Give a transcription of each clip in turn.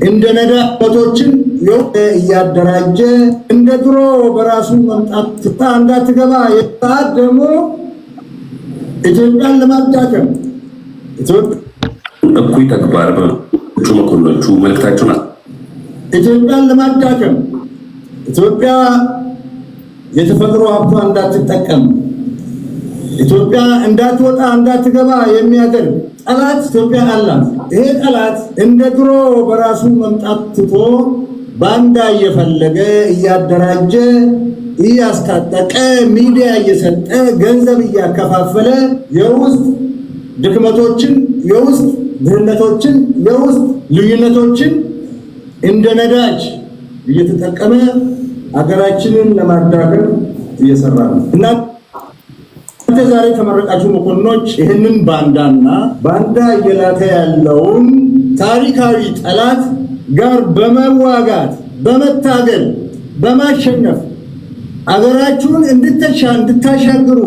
እንደ ነዳቶችን እያደራጀ እንደ ድሮ በራሱ መምጣት እንዳትገባ የታደሙ ኢትዮጵያን ለማዳከም እኩይ ተግባር በእጩ መኮንኖቹ መልእክታቸውን ኢትዮጵያን ለማዳከም ኢትዮጵያ የተፈጥሮ ሀብቷ እንዳትጠቀም ኢትዮጵያ እንዳትወጣ እንዳትገባ የሚያደርግ ጠላት ኢትዮጵያ አላት። ይሄ ጠላት እንደ ድሮ በራሱ መምጣት ትቶ ባንዳ እየፈለገ እያደራጀ እያስታጠቀ ሚዲያ እየሰጠ ገንዘብ እያከፋፈለ የውስጥ ድክመቶችን የውስጥ ድህነቶችን የውስጥ ልዩነቶችን እንደ ነዳጅ እየተጠቀመ አገራችንን ለማዳከም እየሰራ ነው እና ዛሬ ተመረቃችሁ መኮንኖች ይህንን ባንዳ እየላከ ያለውን ታሪካዊ ጠላት ጋር በመዋጋት በመታገል በማሸነፍ አገራችሁን እንድታሻግሩ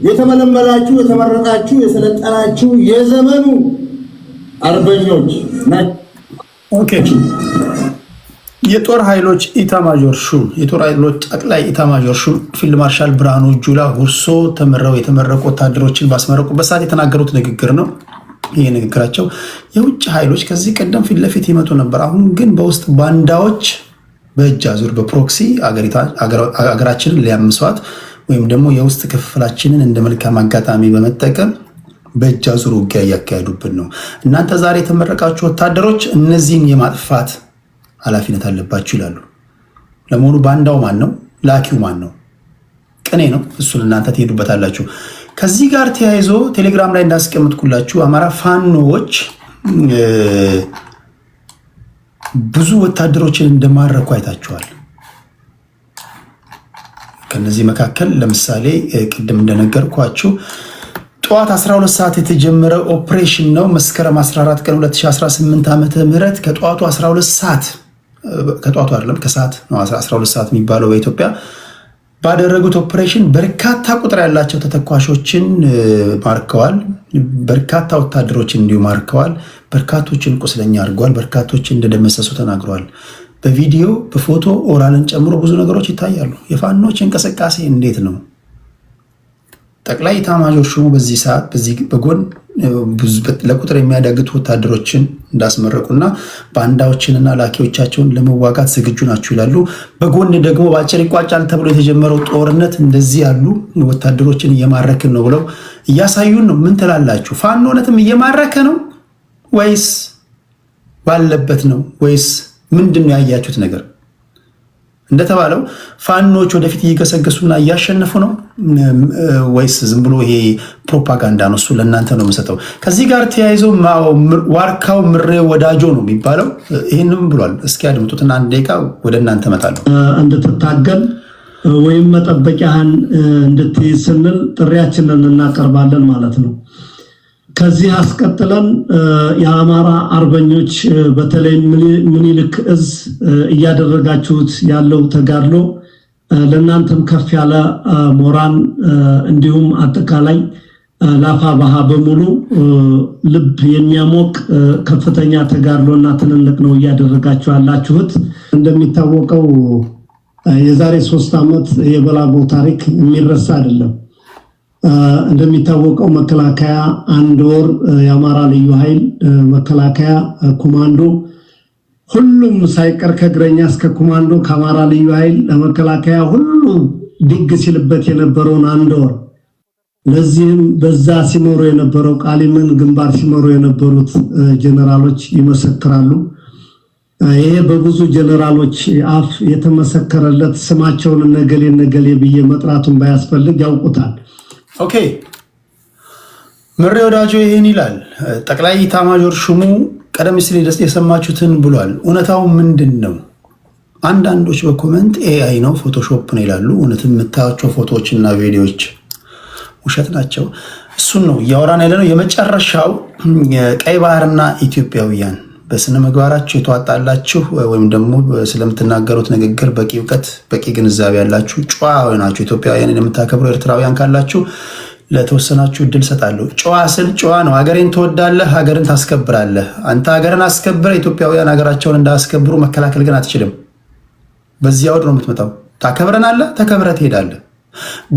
የተመለመላችሁ የተመረቃችሁ የሰለጠናችሁ የዘመኑ አርበኞች ናችሁ። ኦኬ። የጦር ኃይሎች ኢታማዦር ሹም የጦር ኃይሎች ጠቅላይ ኢታማዦር ሹም ፊልድ ማርሻል ብርሃኑ ጁላ ሁርሶ ተመረው የተመረቁ ወታደሮችን ባስመረቁበት ሰዓት የተናገሩት ንግግር ነው። ይህ ንግግራቸው የውጭ ኃይሎች ከዚህ ቀደም ፊት ለፊት ይመጡ ነበር፣ አሁን ግን በውስጥ ባንዳዎች በእጅ አዙር በፕሮክሲ አገራችንን ሊያምሷት ወይም ደግሞ የውስጥ ክፍፍላችንን እንደ መልካም አጋጣሚ በመጠቀም በእጅ አዙር ውጊያ እያካሄዱብን ነው። እናንተ ዛሬ የተመረቃችሁ ወታደሮች እነዚህን የማጥፋት ኃላፊነት አለባችሁ ይላሉ። ለመሆኑ ባንዳው ማን ነው? ላኪው ማን ነው? ቅኔ ነው። እሱን እናንተ ትሄዱበታላችሁ። ከዚህ ጋር ተያይዞ ቴሌግራም ላይ እንዳስቀምጥኩላችሁ አማራ ፋኖዎች ብዙ ወታደሮችን እንደማረኩ አይታችኋል። ከነዚህ መካከል ለምሳሌ ቅድም እንደነገርኳችሁ ጠዋት 12 ሰዓት የተጀመረ ኦፕሬሽን ነው። መስከረም 14 ቀን 2018 ዓመተ ምህረት ከጠዋቱ 12 ሰዓት ከጠዋቱ አይደለም ከሰዓት ነው 12 ሰዓት የሚባለው በኢትዮጵያ ባደረጉት ኦፕሬሽን በርካታ ቁጥር ያላቸው ተተኳሾችን ማርከዋል። በርካታ ወታደሮችን እንዲሁ ማርከዋል። በርካቶችን ቁስለኛ አድርገዋል። በርካቶችን እንደደመሰሱ ተናግረዋል። በቪዲዮ በፎቶ ኦራልን ጨምሮ ብዙ ነገሮች ይታያሉ። የፋኖች እንቅስቃሴ እንዴት ነው? ጠቅላይ ኢታማዦር ሹሙ በዚህ ሰዓት በዚህ በጎን ለቁጥር የሚያዳግቱ ወታደሮችን እንዳስመረቁና ባንዳዎችንና ላኪዎቻቸውን ለመዋጋት ዝግጁ ናቸው ይላሉ። በጎን ደግሞ በአጭር ይቋጫል ተብሎ የተጀመረው ጦርነት እንደዚህ ያሉ ወታደሮችን እየማረክን ነው ብለው እያሳዩን ነው። ምን ትላላችሁ? ፋኖ እውነትም እየማረከ ነው ወይስ ባለበት ነው ወይስ ምንድን ነው ያያችሁት ነገር? እንደተባለው ፋኖች ወደፊት እየገሰገሱና እያሸነፉ ነው ወይስ ዝም ብሎ ይሄ ፕሮፓጋንዳ ነው? እሱ ለእናንተ ነው የምሰጠው። ከዚህ ጋር ተያይዞ ዋርካው ምሬ ወዳጆ ነው የሚባለው ይህንም ብሏል። እስኪ አድምጡትና አንድ ደቂቃ ወደ እናንተ እመጣለሁ። እንድትታገል ወይም መጠበቂያህን እንድትይዝ ስንል ጥሪያችንን እናቀርባለን ማለት ነው። ከዚህ አስቀጥለን የአማራ አርበኞች በተለይ ምኒልክ እዝ እያደረጋችሁት ያለው ተጋድሎ ለእናንተም ከፍ ያለ ሞራል እንዲሁም አጠቃላይ ላፋ ባሃ በሙሉ ልብ የሚያሞቅ ከፍተኛ ተጋድሎና ትንንቅ ነው እያደረጋችሁ ያላችሁት። እንደሚታወቀው የዛሬ 3 ዓመት የበላጎ ታሪክ የሚረሳ አይደለም። እንደሚታወቀው መከላከያ 1 ወር የአማራ ልዩ ኃይል መከላከያ ኮማንዶ ሁሉም ሳይቀር ከእግረኛ እስከ ኮማንዶ ከአማራ ልዩ ኃይል ለመከላከያ ሁሉ ድግ ሲልበት የነበረውን 1 ወር ለዚህም በዛ ሲመሩ የነበረው ቃሊምን ግንባር ሲመሩ የነበሩት ጀነራሎች ይመሰክራሉ። ይሄ በብዙ ጀነራሎች አፍ የተመሰከረለት ስማቸውን ነገሌ ብዬ መጥራቱን ባያስፈልግ ያውቁታል። ኦኬ ምሬ ወዳጆ ይሄን ይላል። ጠቅላይ ኢታማዦር ሹሙ ቀደም ሲል የሰማችሁትን ብሏል። እውነታው ምንድን ነው? አንዳንዶች በኮመንት ኤአይ ነው ፎቶሾፕ ነው ይላሉ። እውነትም የምታያቸው ፎቶዎችና ቪዲዮዎች ውሸት ናቸው። እሱን ነው እያወራን ያለ ነው። የመጨረሻው ቀይ ባህርና ኢትዮጵያውያን በስነ ምግባራችሁ የተዋጣላችሁ ወይም ደግሞ ስለምትናገሩት ንግግር በቂ እውቀት በቂ ግንዛቤ ያላችሁ ጨዋ ናችሁ ኢትዮጵያውያንን የምታከብሩ ኤርትራውያን ካላችሁ ለተወሰናችሁ እድል ሰጣለሁ። ጨዋ ስል ጨዋ ነው። ሀገሬን ትወዳለህ፣ ሀገርን ታስከብራለህ። አንተ ሀገርን አስከብረ ኢትዮጵያውያን ሀገራቸውን እንዳያስከብሩ መከላከል ግን አትችልም። በዚያ ወድ ነው የምትመጣው። ታከብረናለህ፣ ተከብረ ትሄዳለህ።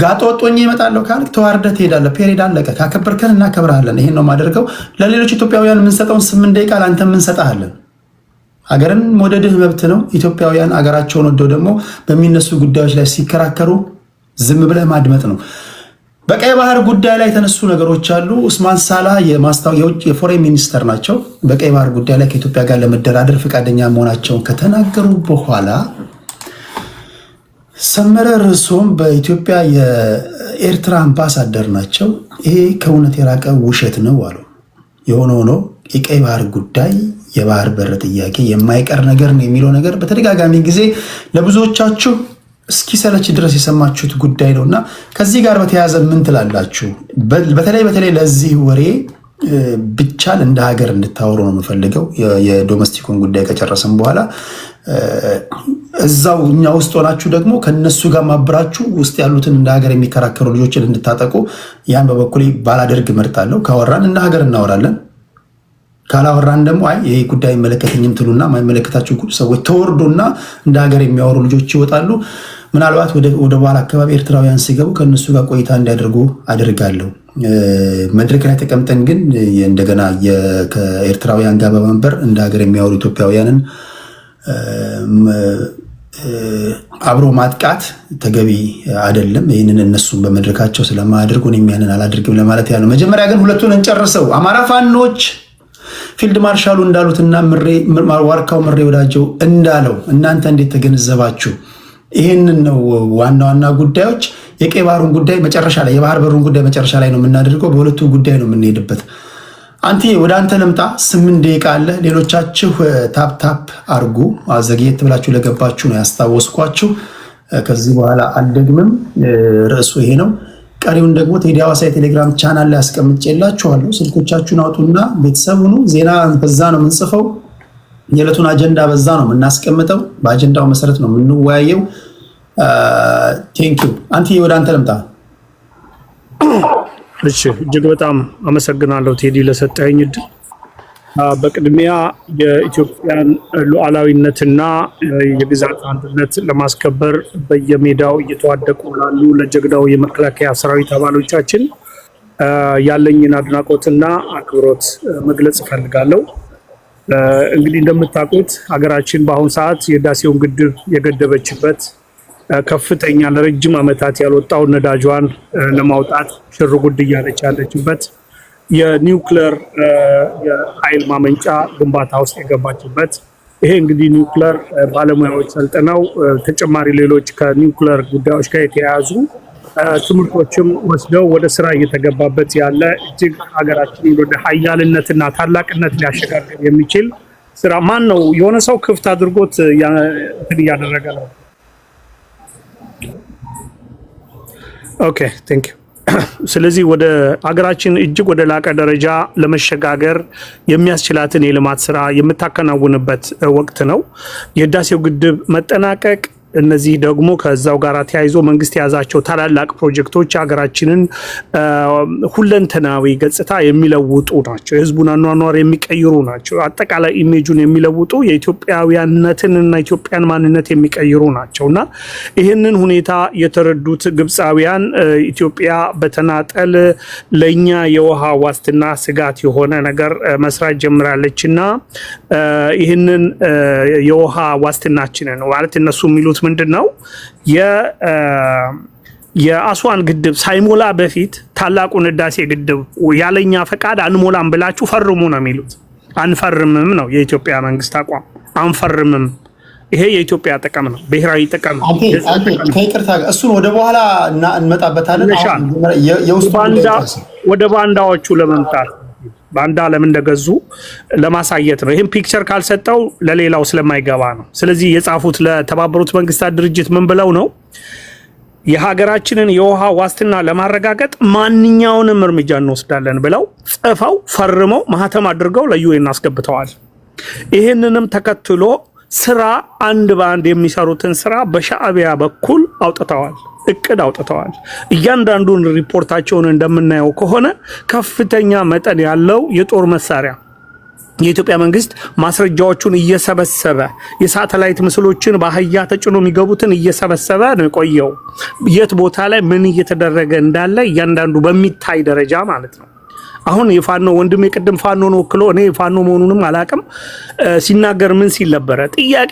ጋጦ ወጦኝ ይመጣለሁ ካልክ ተዋርደ ትሄዳለህ። ፔሬድ አለቀ። ካከበርከን እናከብርሃለን። ይሄን ነው የማደርገው። ለሌሎች ኢትዮጵያውያን የምንሰጠውን 8 ደቂቃ ለአንተ የምንሰጥሃለን። ሀገርን መውደድህ መብት ነው። ኢትዮጵያውያን ሀገራቸውን ወደው ደግሞ በሚነሱ ጉዳዮች ላይ ሲከራከሩ ዝም ብለህ ማድመጥ ነው። በቀይ ባህር ጉዳይ ላይ የተነሱ ነገሮች አሉ። ኡስማን ሳላህ የውጭ የፎሬን ሚኒስተር ናቸው። በቀይ ባህር ጉዳይ ላይ ከኢትዮጵያ ጋር ለመደራደር ፈቃደኛ መሆናቸውን ከተናገሩ በኋላ ሰመረ ርዕሶም በኢትዮጵያ የኤርትራ አምባሳደር ናቸው። ይሄ ከእውነት የራቀ ውሸት ነው አሉ። የሆነ ሆኖ የቀይ ባህር ጉዳይ የባህር በር ጥያቄ የማይቀር ነገር ነው የሚለው ነገር በተደጋጋሚ ጊዜ ለብዙዎቻችሁ እስኪሰለች ድረስ የሰማችሁት ጉዳይ ነው እና ከዚህ ጋር በተያያዘ ምን ትላላችሁ? በተለይ ለዚህ ወሬ ብቻል እንደ ሀገር እንድታወሩ ነው የምፈልገው። የዶሜስቲኩን ጉዳይ ከጨረስን በኋላ እዛው እኛ ውስጥ ሆናችሁ ደግሞ ከነሱ ጋር ማብራችሁ ውስጥ ያሉትን እንደ ሀገር የሚከራከሩ ልጆችን እንድታጠቁ ያን በበኩሌ ባላደርግ እመርጣለሁ። ካወራን እንደ ሀገር እናወራለን። ካላወራን ደግሞ አይ ይሄ ጉዳይ አይመለከተኝም ትሉና የማይመለከታችሁ ሰዎች ተወርዶና እንደ ሀገር የሚያወሩ ልጆች ይወጣሉ። ምናልባት ወደ በኋላ አካባቢ ኤርትራውያን ሲገቡ ከእነሱ ጋር ቆይታ እንዲያደርጉ አደርጋለሁ። መድረክ ላይ ተቀምጠን ግን እንደገና ከኤርትራውያን ጋር በመንበር እንደ ሀገር የሚያወሩ ኢትዮጵያውያንን አብሮ ማጥቃት ተገቢ አይደለም። ይህንን እነሱን በመድረካቸው ስለማያደርጉ እኔም ያንን አላደርግም ለማለት ያለው። መጀመሪያ ግን ሁለቱን እንጨርሰው። አማራ ፋኖች ፊልድ ማርሻሉ እንዳሉትና ዋርካው ምሬ ወዳጀው እንዳለው እናንተ እንዴት ተገነዘባችሁ? ይህንን ነው ዋና ዋና ጉዳዮች። የቀይ ባህሩን ጉዳይ መጨረሻ ላይ፣ የባህር በሩን ጉዳይ መጨረሻ ላይ ነው የምናደርገው። በሁለቱ ጉዳይ ነው የምንሄድበት። አንቲ ወደ አንተ ልምጣ። 8 ደቂቃ አለ። ሌሎቻችሁ ታፕ አርጉ። አዘግየት ብላችሁ ለገባችሁ ነው ያስታወስኳችሁ። ከዚህ በኋላ አልደግምም። ርዕሱ ይሄ ነው። ቀሪውን ደግሞ ቴዲ ሐዋሳ የቴሌግራም ቻናል ላይ አስቀምጬላችኋለሁ። ስልኮቻችሁን አውጡና ቤተሰብ ሁኑ። ዜና በዛ ነው የምንጽፈው። የዕለቱን አጀንዳ በዛ ነው የምናስቀምጠው። በአጀንዳው መሰረት ነው የምንወያየው። ቴንኪው። አንቲ ወደ አንተ ልምጣ። እሺ፣ እጅግ በጣም አመሰግናለሁ ቴዲ ለሰጠኝ እድል። በቅድሚያ የኢትዮጵያን ሉዓላዊነትና የግዛት አንድነት ለማስከበር በየሜዳው እየተዋደቁ ላሉ ለጀግናው የመከላከያ ሰራዊት አባሎቻችን ያለኝን አድናቆትና አክብሮት መግለጽ እፈልጋለሁ። እንግዲህ እንደምታውቁት ሀገራችን በአሁኑ ሰዓት የህዳሴውን ግድብ የገደበችበት ከፍተኛ ለረጅም ዓመታት ያልወጣውን ነዳጇን ለማውጣት ሽር ጉድ እያለች ያለችበት የኒውክሌር የኃይል ማመንጫ ግንባታ ውስጥ የገባችበት ይሄ እንግዲህ ኒውክሌር ባለሙያዎች ሰልጥነው ተጨማሪ ሌሎች ከኒውክሌር ጉዳዮች ጋር የተያያዙ ትምህርቶችም ወስደው ወደ ስራ እየተገባበት ያለ እጅግ ሀገራችንን ወደ ሀያልነትና ታላቅነት ሊያሸጋግር የሚችል ስራ ማን ነው? የሆነ ሰው ክፍት አድርጎት እንትን እያደረገ ነው። ኦኬ ቴንክ ዩ። ስለዚህ ወደ ሀገራችን እጅግ ወደ ላቀ ደረጃ ለመሸጋገር የሚያስችላትን የልማት ስራ የምታከናውንበት ወቅት ነው። የህዳሴው ግድብ መጠናቀቅ እነዚህ ደግሞ ከዛው ጋር ተያይዞ መንግስት የያዛቸው ታላላቅ ፕሮጀክቶች ሀገራችንን ሁለንተናዊ ገጽታ የሚለውጡ ናቸው። የህዝቡን አኗኗር የሚቀይሩ ናቸው። አጠቃላይ ኢሜጁን የሚለውጡ የኢትዮጵያውያንነትንና ኢትዮጵያን ማንነት የሚቀይሩ ናቸውና ይህንን ሁኔታ የተረዱት ግብፃውያን ኢትዮጵያ በተናጠል ለኛ የውሃ ዋስትና ስጋት የሆነ ነገር መስራት ጀምራለችና ይህንን የውሃ ዋስትናችንን ማለት እነሱ የሚሉት ምንድነው የአስዋን ግድብ ሳይሞላ በፊት ታላቁን ህዳሴ ግድብ ያለኛ ፈቃድ አንሞላም ብላችሁ ፈርሙ ነው የሚሉት። አንፈርምም ነው የኢትዮጵያ መንግስት አቋም። አንፈርምም። ይሄ የኢትዮጵያ ጥቅም ነው፣ ብሔራዊ ጥቅም ነው። ከይቅርታ እሱን ወደ በኋላ እንመጣበታለን። ወደ ባንዳዎቹ ለመምጣት ባንዳ ለምን እንደገዙ ለማሳየት ነው። ይሄን ፒክቸር ካልሰጠው ለሌላው ስለማይገባ ነው። ስለዚህ የጻፉት ለተባበሩት መንግስታት ድርጅት ምን ብለው ነው? የሀገራችንን የውሃ ዋስትና ለማረጋገጥ ማንኛውንም እርምጃ እንወስዳለን ብለው ጽፈው ፈርመው ማህተም አድርገው ለዩኤን አስገብተዋል። ይህንንም ተከትሎ ስራ አንድ በአንድ የሚሰሩትን ስራ በሻዕቢያ በኩል አውጥተዋል። እቅድ አውጥተዋል። እያንዳንዱን ሪፖርታቸውን እንደምናየው ከሆነ ከፍተኛ መጠን ያለው የጦር መሳሪያ የኢትዮጵያ መንግስት ማስረጃዎቹን እየሰበሰበ የሳተላይት ምስሎችን በአህያ ተጭኖ የሚገቡትን እየሰበሰበ ነው የቆየው። የት ቦታ ላይ ምን እየተደረገ እንዳለ እያንዳንዱ በሚታይ ደረጃ ማለት ነው። አሁን የፋኖ ወንድም የቅድም ፋኖን ወክሎ እኔ ፋኖ መሆኑንም አላቅም ሲናገር ምን ሲል ነበረ? ጥያቄ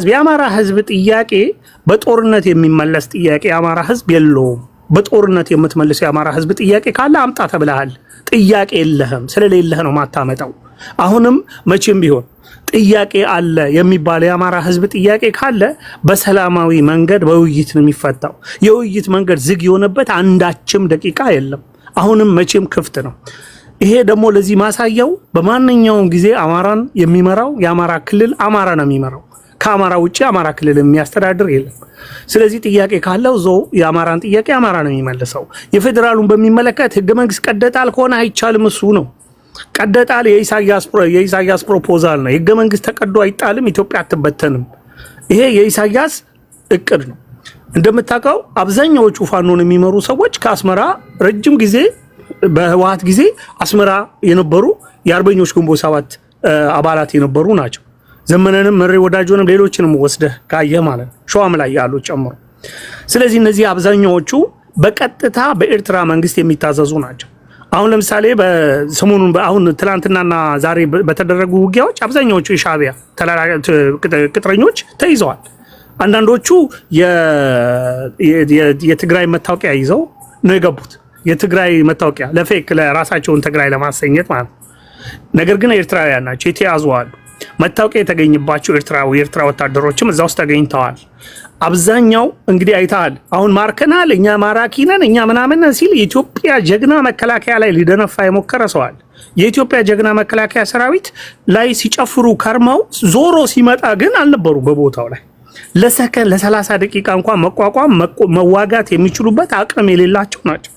የአማራ ህዝብ ጥያቄ በጦርነት የሚመለስ ጥያቄ የአማራ ህዝብ የለውም። በጦርነት የምትመልሰው የአማራ ህዝብ ጥያቄ ካለ አምጣ ተብለሃል። ጥያቄ የለህም፣ ስለሌለህ ነው ማታመጣው። አሁንም መቼም ቢሆን ጥያቄ አለ የሚባል የአማራ ህዝብ ጥያቄ ካለ በሰላማዊ መንገድ በውይይት ነው የሚፈታው። የውይይት መንገድ ዝግ የሆነበት አንዳችም ደቂቃ የለም። አሁንም መቼም ክፍት ነው። ይሄ ደግሞ ለዚህ ማሳያው በማንኛውም ጊዜ አማራን የሚመራው የአማራ ክልል አማራ ነው የሚመራው። ከአማራ ውጪ አማራ ክልል የሚያስተዳድር የለም። ስለዚህ ጥያቄ ካለው ዞ የአማራን ጥያቄ አማራ ነው የሚመልሰው። የፌዴራሉን በሚመለከት ህገ መንግስት ቀደጣል ከሆነ አይቻልም። እሱ ነው ቀደጣል። የኢሳያስ ፕሮፖዛል ነው። ህገ መንግስት ተቀዶ አይጣልም። ኢትዮጵያ አትበተንም። ይሄ የኢሳያስ እቅድ ነው። እንደምታውቀው አብዛኛዎቹ ፋኖን የሚመሩ ሰዎች ከአስመራ ረጅም ጊዜ በህወሓት ጊዜ አስመራ የነበሩ የአርበኞች ግንቦት ሰባት አባላት የነበሩ ናቸው። ዘመነንም መሬ ወዳጆንም ሌሎችንም ወስደህ ካየህ ማለት ነው፣ ሸዋም ላይ ያሉ ጨምሮ። ስለዚህ እነዚህ አብዛኛዎቹ በቀጥታ በኤርትራ መንግስት የሚታዘዙ ናቸው። አሁን ለምሳሌ በሰሞኑን አሁን ትላንትናና ዛሬ በተደረጉ ውጊያዎች አብዛኛዎቹ የሻዕቢያ ቅጥረኞች ተይዘዋል። አንዳንዶቹ የትግራይ መታወቂያ ይዘው ነው የገቡት። የትግራይ መታወቂያ ለፌክ ለራሳቸውን ትግራይ ለማሰኘት ማለት ነው። ነገር ግን ኤርትራውያን ናቸው፣ የተያዙ አሉ። መታወቂያ የተገኘባቸው የኤርትራ ወታደሮችም እዛ ውስጥ ተገኝተዋል። አብዛኛው እንግዲህ አይተሃል። አሁን ማርከናል፣ እኛ ማራኪ ነን፣ እኛ ምናምን ሲል የኢትዮጵያ ጀግና መከላከያ ላይ ሊደነፋ የሞከረ ሰዋል። የኢትዮጵያ ጀግና መከላከያ ሰራዊት ላይ ሲጨፍሩ ከርመው ዞሮ ሲመጣ ግን አልነበሩ በቦታው ላይ ለሰከንድ ለ30 ደቂቃ እንኳን መቋቋም መዋጋት የሚችሉበት አቅም የሌላቸው ናቸው።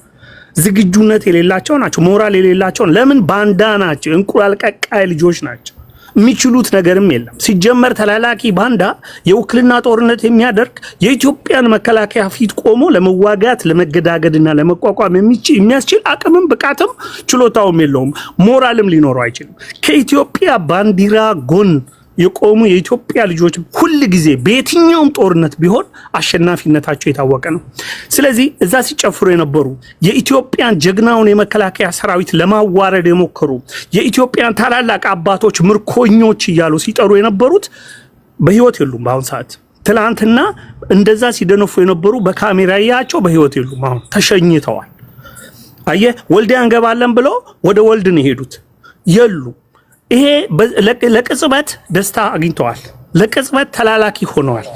ዝግጁነት የሌላቸው ናቸው። ሞራል የሌላቸው። ለምን? ባንዳ ናቸው። እንቁላል ቀቃይ ልጆች ናቸው። የሚችሉት ነገርም የለም። ሲጀመር ተላላኪ ባንዳ የውክልና ጦርነት የሚያደርግ የኢትዮጵያን መከላከያ ፊት ቆሞ ለመዋጋት ለመገዳገድና ለመቋቋም የሚያስችል አቅምም ብቃትም ችሎታውም የለውም። ሞራልም ሊኖረው አይችልም። ከኢትዮጵያ ባንዲራ ጎን የቆሙ የኢትዮጵያ ልጆች ሁል ጊዜ በየትኛውም ጦርነት ቢሆን አሸናፊነታቸው የታወቀ ነው። ስለዚህ እዛ ሲጨፍሩ የነበሩ የኢትዮጵያን ጀግናውን የመከላከያ ሰራዊት ለማዋረድ የሞከሩ የኢትዮጵያን ታላላቅ አባቶች ምርኮኞች እያሉ ሲጠሩ የነበሩት በህይወት የሉም በአሁን ሰዓት። ትላንትና እንደዛ ሲደነፉ የነበሩ በካሜራ ያያቸው በህይወት የሉም፣ አሁን ተሸኝተዋል። አየህ፣ ወልዲያ እንገባለን ብለው ወደ ወልድ ነው የሄዱት፣ የሉ። ይሄ ለቅጽበት ደስታ አግኝተዋል፣ ለቅጽበት ተላላኪ ሆነዋል።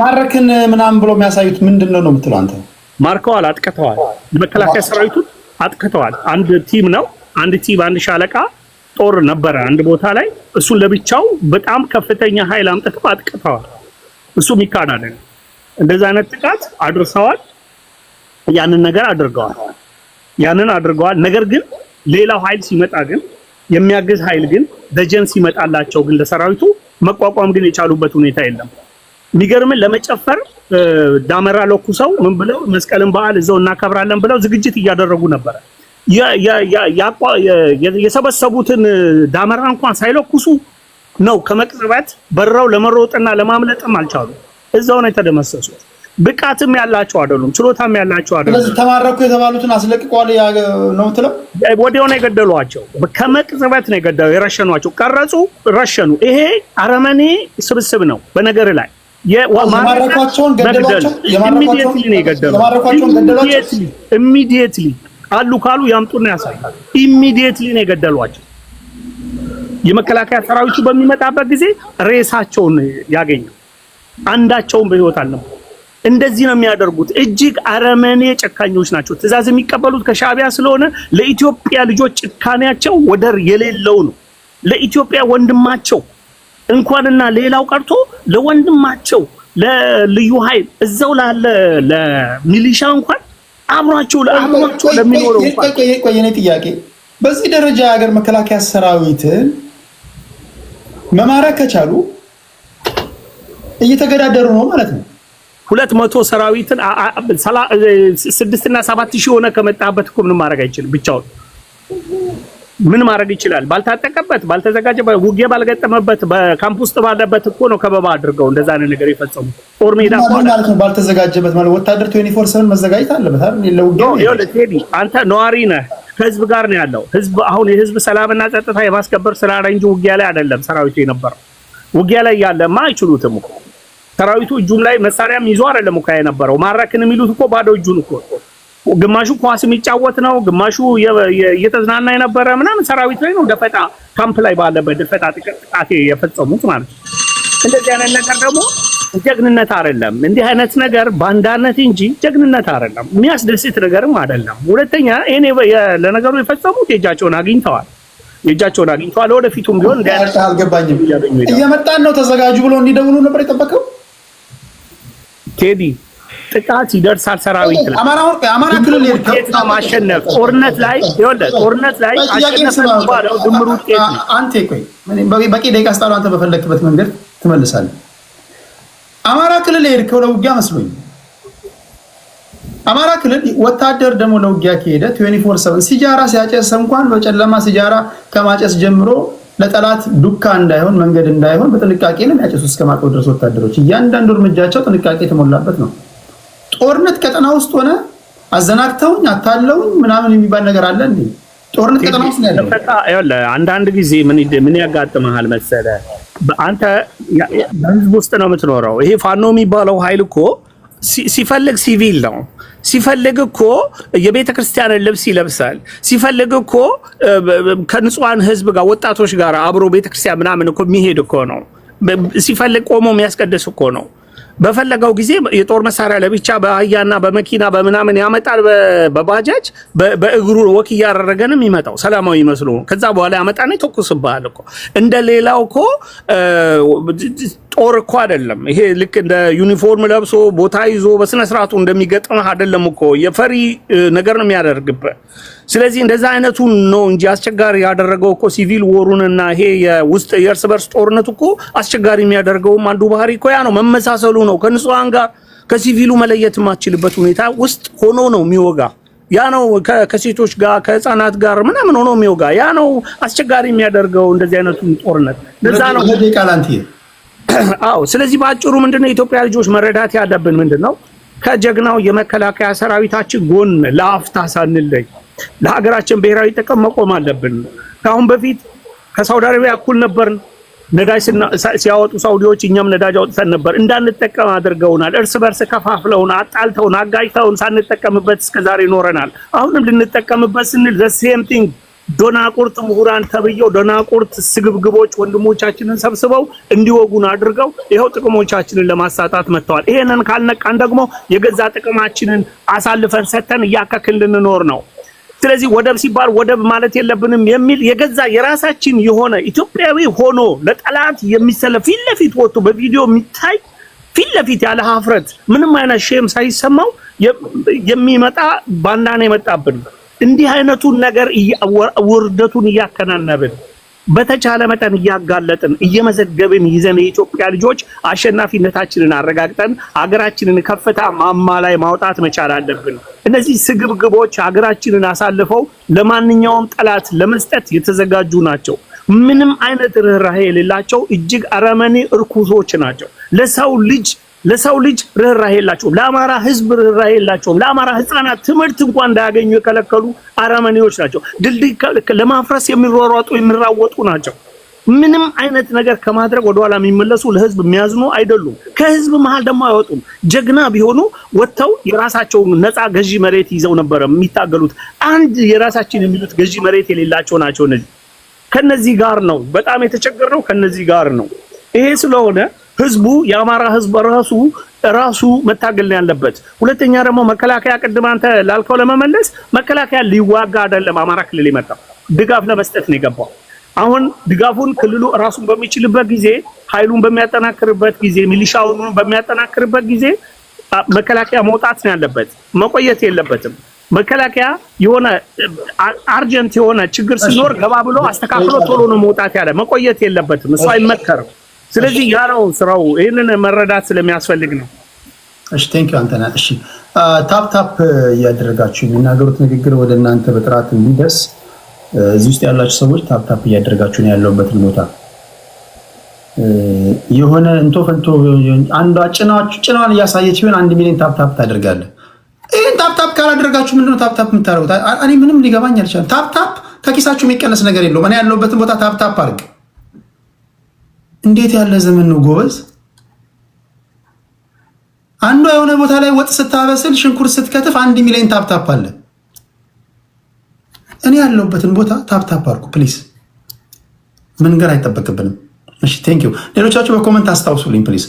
ማረክን ምናምን ብሎ የሚያሳዩት ምንድነው ነው የምትለው አንተ? ማርከዋል፣ አጥቅተዋል፣ የመከላከያ ሰራዊቱን አጥቅተዋል። አንድ ቲም ነው፣ አንድ ሻለቃ ጦር ነበረ አንድ ቦታ ላይ። እሱን ለብቻው በጣም ከፍተኛ ኃይል አምጥተው አጥቅተዋል። እሱ ሚካድ አይደለም። እንደዛ አይነት ጥቃት አድርሰዋል። ያንን ነገር አድርገዋል። ነገር ግን ሌላው ኃይል ሲመጣ ግን የሚያግዝ ኃይል ግን ደጀን ሲመጣላቸው ግን ለሰራዊቱ መቋቋም ግን የቻሉበት ሁኔታ የለም። የሚገርምን ለመጨፈር ዳመራ ለኩሰው ምን ብለው መስቀልን በዓል እዛው እናከብራለን ብለው ዝግጅት እያደረጉ ነበር። የሰበሰቡትን ዳመራ እንኳን ሳይለኩሱ ነው ከመቅጽበት በራው ለመሮጥና ለማምለጥም አልቻሉ። እዛው ነው የተደመሰሱት። ብቃትም ያላቸው አይደሉም፣ ችሎታም ያላቸው አይደሉም። ስለዚህ ተማረኩ የተባሉትን አስለቅቀዋል ነው ትለው። ወዲያው ነው የገደሏቸው። ከመቅጽበት ነው የገደሉ፣ የረሸኗቸው፣ ቀረጹ፣ ረሸኑ። ይሄ አረመኔ ስብስብ ነው። በነገር ላይ የማረኳቸውን ገደሏቸው፣ ኢሚዲየትሊ አሉ ካሉ ያምጡና ያሳያሉ። ኢሚዲየትሊ ነው የገደሏቸው። የመከላከያ ሰራዊቱ በሚመጣበት ጊዜ ሬሳቸውን ያገኛል። አንዳቸውም በህይወት አልነበሩ። እንደዚህ ነው የሚያደርጉት። እጅግ አረመኔ ጨካኞች ናቸው። ትዕዛዝ የሚቀበሉት ከሻዕቢያ ስለሆነ ለኢትዮጵያ ልጆች ጭካኔያቸው ወደር የሌለው ነው። ለኢትዮጵያ ወንድማቸው እንኳንና ሌላው ቀርቶ ለወንድማቸው ለልዩ ኃይል እዛው ላለ ለሚሊሻ እንኳን አብሯቸው ለሚኖረው እንኳን የኔ ጥያቄ በዚህ ደረጃ የሀገር መከላከያ ሰራዊትን መማረክ ከቻሉ እየተገዳደሩ ነው ማለት ነው። 200 ሰራዊትን 6 እና 7 ሺህ ሆነ ከመጣበት እኮ ምንም ማድረግ አይችልም ብቻውን ምን ማድረግ ይችላል ባልታጠቀበት ባልተዘጋጀበት ውጊያ ባልገጠመበት በካምፕ ውስጥ ባለበት እኮ ነው ከበባ አድርገው እንደዛ አይነት ነገር የፈጸሙ ጦር ሜዳ ማለት ነው ባልተዘጋጀበት ማለት ወታደር 24/7 መዘጋጀት አለበት አይደል ለውጊያ ይኸውልህ አንተ ነዋሪ ነህ ህዝብ ጋር ነው ያለው ህዝብ አሁን የህዝብ ሰላምና ጸጥታ የማስከበር ስራ ላይ እንጂ ውጊያ ላይ አይደለም ሰራዊቱ የነበረው ውጊያ ላይ ያለማ አይችሉትም እኮ ሰራዊቱ እጁም ላይ መሳሪያም ይዞ አይደለም እኮ የነበረው ማራክን የሚሉት እኮ ባዶ እጁን እኮ ግማሹ ኳስ የሚጫወት ነው ግማሹ እየተዝናና የነበረ ምናምን ሰራዊት ላይ ነው ደፈጣ ካምፕ ላይ ባለበት ደፈጣ ጥቃት የፈጸሙት ማለት ነው እንደዚህ አይነት ነገር ደግሞ ጀግንነት አይደለም እንዲህ አይነት ነገር ባንዳነት እንጂ ጀግንነት አይደለም የሚያስደስት ነገርም አይደለም ሁለተኛ እኔ ለነገሩ የፈጸሙት የእጃቸውን አግኝተዋል ወደፊቱም ቢሆን እንዲያርታ አልገባኝም እየመጣን ነው ተዘጋጁ ብሎ እንዲደውሉ ነበር የጠበቀው ቴዲ ጥቃት ይደርሳል ሰራዊት ላይ አማራ ክልል የከፋ ማሸነፍ ጦርነት ላይ አሸነፈ ባለው ድምሩ ውጤት ነው አንተ ቆይ በቂ ደቂቃ ስጣሉ አንተ በፈለክበት መንገድ ትመልሳለህ አማራ ክልል የሄድከው ለውጊያ መስሎኝ አማራ ክልል ወታደር ደግሞ ለውጊያ ከሄደ 24/7 ሲጃራ ሲያጨስ እንኳን በጨለማ ሲጃራ ከማጨስ ጀምሮ ለጠላት ዱካ እንዳይሆን መንገድ እንዳይሆን በጥንቃቄ ነው የሚያጨሱት እስከማቀው ድረስ ወታደሮች እያንዳንዱ እርምጃቸው ጥንቃቄ የተሞላበት ነው ጦርነት ቀጠና ውስጥ ሆነ አዘናግተውኝ አታለውኝ ምናምን የሚባል ነገር አለ እንዴ ጦርነት ቀጠና ውስጥ ነው ያለው አይደለ አንዳንድ ጊዜ ምን ያጋጥመሃል መሰለ አንተ በህዝብ ውስጥ ነው የምትኖረው ይሄ ፋኖ የሚባለው ኃይል እኮ ሲፈልግ ሲቪል ነው ሲፈልግ እኮ የቤተ ክርስቲያን ልብስ ይለብሳል ሲፈልግ እኮ ከንጹሃን ህዝብ ጋር ወጣቶች ጋር አብሮ ቤተ ክርስቲያን ምናምን እኮ የሚሄድ እኮ ነው ሲፈልግ ቆሞ የሚያስቀድስ እኮ ነው በፈለገው ጊዜ የጦር መሳሪያ ለብቻ በአህያና በመኪና በመናምን ያመጣል በባጃጅ በእግሩ ወክ ያደረገንም ይመጣው ሰላማዊ መስሎ ከዛ በኋላ ያመጣና ይተኩስብሃል እኮ እንደሌላው እኮ ጦር እኮ አይደለም ይሄ ልክ እንደ ዩኒፎርም ለብሶ ቦታ ይዞ በስነ ስርዓቱ እንደሚገጥምህ አይደለም እኮ የፈሪ ነገር ነው የሚያደርግበት ስለዚህ እንደዛ አይነቱ ነው እንጂ አስቸጋሪ ያደረገው እኮ ሲቪል ወሩንና ይሄ የውስጥ የእርስ በርስ ጦርነት እኮ አስቸጋሪ የሚያደርገው አንዱ ባህሪ እኮ ያ ነው መመሳሰሉ ነው ከንጹሃን ጋር ከሲቪሉ መለየት የማትችልበት ሁኔታ ውስጥ ሆኖ ነው የሚወጋ ያ ነው ከሴቶች ጋር ከህፃናት ጋር ምናምን ሆኖ የሚወጋ ያ ነው አስቸጋሪ የሚያደርገው እንደዚህ አይነቱ ጦርነት ለዛ ነው አዎ ስለዚህ ባጭሩ ምንድነው የኢትዮጵያ ልጆች መረዳት ያለብን ምንድነው ከጀግናው የመከላከያ ሰራዊታችን ጎን ለአፍታ ሳንለይ ለሀገራችን ብሔራዊ ጥቅም መቆም አለብን ካሁን በፊት ከሳውዲ አረቢያ እኩል ነበርን ነዳጅ ሲያወጡ ሳውዲዎች እኛም ነዳጅ አውጥተን ነበር እንዳንጠቀም አድርገውናል እርስ በርስ ከፋፍለውን አጣልተውን አጋጭተውን ሳንጠቀምበት እስከዛሬ ኖረናል አሁንም ልንጠቀምበት ስንል the same thing ዶናቁርት ምሁራን ተብየው ዶናቁርት ስግብግቦች ወንድሞቻችንን ሰብስበው እንዲወጉን አድርገው ይሄው ጥቅሞቻችንን ለማሳጣት መጥተዋል ይሄንን ካልነቃን ደግሞ የገዛ ጥቅማችንን አሳልፈን ሰተን ያከክል ልንኖር ነው ስለዚህ ወደብ ሲባል ወደብ ማለት የለብንም የሚል የገዛ የራሳችን የሆነ ኢትዮጵያዊ ሆኖ ለጠላት የሚሰለፍ ፊት ለፊት ወጥቶ በቪዲዮ የሚታይ ፊት ለፊት ያለ ሀፍረት ምንም አይነት ሼም ሳይሰማው የሚመጣ ባንዳና የመጣብን እንዲህ አይነቱን ነገር ውርደቱን ያከናነብን በተቻለ መጠን ያጋለጥን እየመዘገብን ይዘን የኢትዮጵያ ልጆች አሸናፊነታችንን አረጋግጠን ሀገራችንን ከፍታ ማማ ላይ ማውጣት መቻል አለብን እነዚህ ስግብግቦች ሀገራችንን አሳልፈው ለማንኛውም ጠላት ለመስጠት የተዘጋጁ ናቸው ምንም አይነት ርህራሄ የሌላቸው እጅግ አረመኔ እርኩሶች ናቸው ለሰው ልጅ ርህራሄ የላቸውም ለአማራ ህዝብ ርህራሄ የላቸውም ለአማራ ህፃናት ትምህርት እንኳን እንዳያገኙ የከለከሉ አረመኔዎች ናቸው ድልድይ ለማፍረስ የሚሯሯጡ የሚራወጡ ናቸው ምንም አይነት ነገር ከማድረግ ወደኋላ የሚመለሱ ለህዝብ የሚያዝኑ አይደሉም ከህዝብ መሃል ደግሞ አይወጡም ጀግና ቢሆኑ ወጥተው የራሳቸው ነፃ ገዢ መሬት ይዘው ነበር የሚታገሉት አንድ የራሳችን የሚሉት ገዢ መሬት የሌላቸው ናቸው እነዚህ ከነዚህ ጋር ነው በጣም የተቸገረው ከነዚህ ጋር ነው ይሄ ስለሆነ ህዝቡ የአማራ ህዝብ ራሱ መታገል ያለበት ሁለተኛ ደግሞ መከላከያ ቅድም አንተ ላልከው ለመመለስ መከላከያ ሊዋጋ አይደለም አማራ ክልል የመጣው ድጋፍ ለመስጠት ነው የገባው አሁን ድጋፉን ክልሉ ራሱን በሚችልበት ጊዜ ኃይሉን በሚያጠናክርበት ጊዜ ሚሊሻውን በሚያጠናክርበት ጊዜ መከላከያ መውጣት ነው ያለበት መቆየት የለበትም መከላከያ የሆነ አርጀንት የሆነ ችግር ሲኖር ገባ ብሎ አስተካክሎ ቶሎ ነው መውጣት ያለ መቆየት የለበትም እሱ አይመከርም ስለዚህ ያ ነው ስራው ይሄንን መረዳት ስለሚያስፈልግ ነው እሺ ቴንክ ዩ አንተና። እሺ ታፕ እያደረጋችሁ የሚናገሩት ንግግር ወደ እናንተ በጥራት እንዲደርስ እዚህ ውስጥ ያላችሁ ሰዎች ታፕ እያደረጋችሁ ነው ያለውበትን ቦታ የሆነ እንቶ ፈንቶ አንዷ ጭናዋን እያሳየች ቢሆን 1 ሚሊዮን ታፕ ታደርጋለህ። ይሄን ታፕ ካላደረጋችሁ ምንድነው ታፕ የምታደርጉት? እኔ ምንም ሊገባኝ አልቻለም። ታፕ ከኪሳችሁ የሚቀነስ ነገር የለውም። እኔ ያለሁበትን ቦታ ታፕ አድርግ። እንዴት ያለ ዘመን ነው ጎበዝ! አንዷ የሆነ ቦታ ላይ ወጥ ስታበስል ሽንኩርት ስትከትፍ 1 ሚሊዮን ታፕ አለ። እኔ ያለሁበትን ቦታ ታፕ አድርጉ ፕሊዝ። መንገር አይጠበቅብንም። እሺ ቴንክ ዩ። ሌሎቻችሁ በኮሜንት አስታውሱልኝ ፕሊዝ።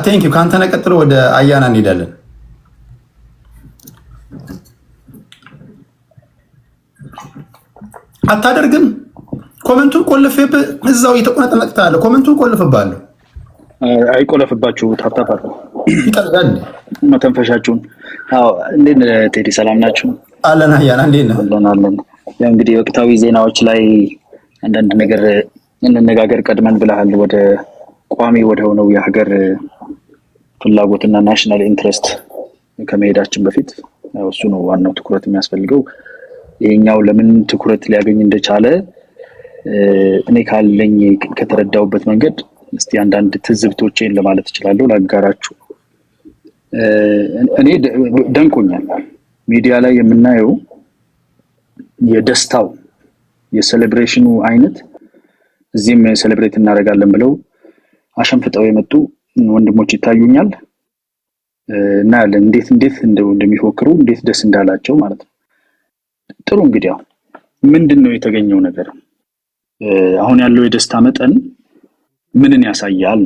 ቴንክ ዩ። ካንተ ቀጥሎ ወደ አያና እንሄዳለን። አታደርግም? ኮሜንቱን ቆልፌብህ እዛው እየተቆነጠነጥታለህ። ኮሜንቱን ቆልፍብሃለሁ። አይቆለፍባችሁ ታፕ አድርጉ። ይቀርጋል መተንፈሻችሁን። አዎ እንዴት ቴዲ ሰላም ናችሁ? አለን አያና እንዴት ነህ? አለን። ያው እንግዲህ ወቅታዊ ዜናዎች ላይ አንዳንድ ነገር እንነጋገር ቀድመን ብለሃል። ወደ ቋሚ ወደ ሆነው የሀገር ፍላጎትና ናሽናል ኢንትረስት ከመሄዳችን በፊት እሱ ነው ዋናው ትኩረት የሚያስፈልገው። ይሄኛው ለምን ትኩረት ሊያገኝ እንደቻለ እኔ ካለኝ ከተረዳውበት መንገድ እስቲ አንዳንድ ትዝብቶቼን ለማለት እችላለሁ ላጋራችሁ። እኔ ደንቆኛል። ሚዲያ ላይ የምናየው የደስታው የሴሌብሬሽኑ አይነት እዚህም ሴሌብሬት እናደርጋለን ብለው አሸንፍጠው የመጡ ወንድሞች ይታዩኛል እና ያለን እንዴት እንደሚፎክሩ እንዴት ደስ እንዳላቸው ማለት ነው። ጥሩ እንግዲህ ምንድነው የተገኘው ነገር? አሁን ያለው የደስታ መጠን ምንን ያሳያል?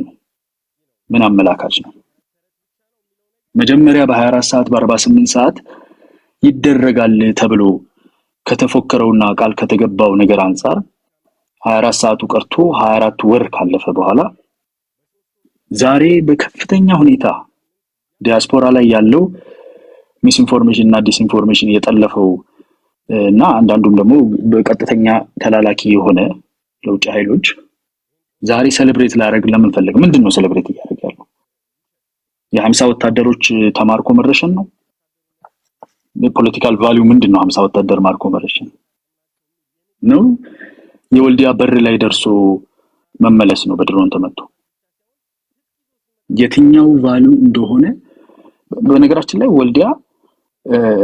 ምን አመላካች ነው? መጀመሪያ በ24 ሰዓት በ48 ሰዓት ይደረጋል ተብሎ ከተፎከረውና ቃል ከተገባው ነገር አንፃር 24 ሰዓቱ ቀርቶ 24 ወር ካለፈ በኋላ ዛሬ በከፍተኛ ሁኔታ ዲያስፖራ ላይ ያለው ሚስኢንፎርሜሽን እና ዲስኢንፎርሜሽን የጠለፈው እና አንዳንዱም ደግሞ በቀጥተኛ ተላላኪ የሆነ ለውጭ ኃይሎች ዛሬ ሴሌብሬት ላደርግ ለምን ፈለገ? ምንድነው ሴሌብሬት ያደርጋለው? የ50 ወታደሮች ተማርኮ መረሸን ነው? የፖለቲካል ቫልዩ ምንድነው? 50 ወታደር ማርኮ መረሸን ነው? የወልዲያ በር ላይ ደርሶ መመለስ ነው በድሮን ተመቶ? የትኛው ቫልዩ እንደሆነ በነገራችን ላይ ወልዲያ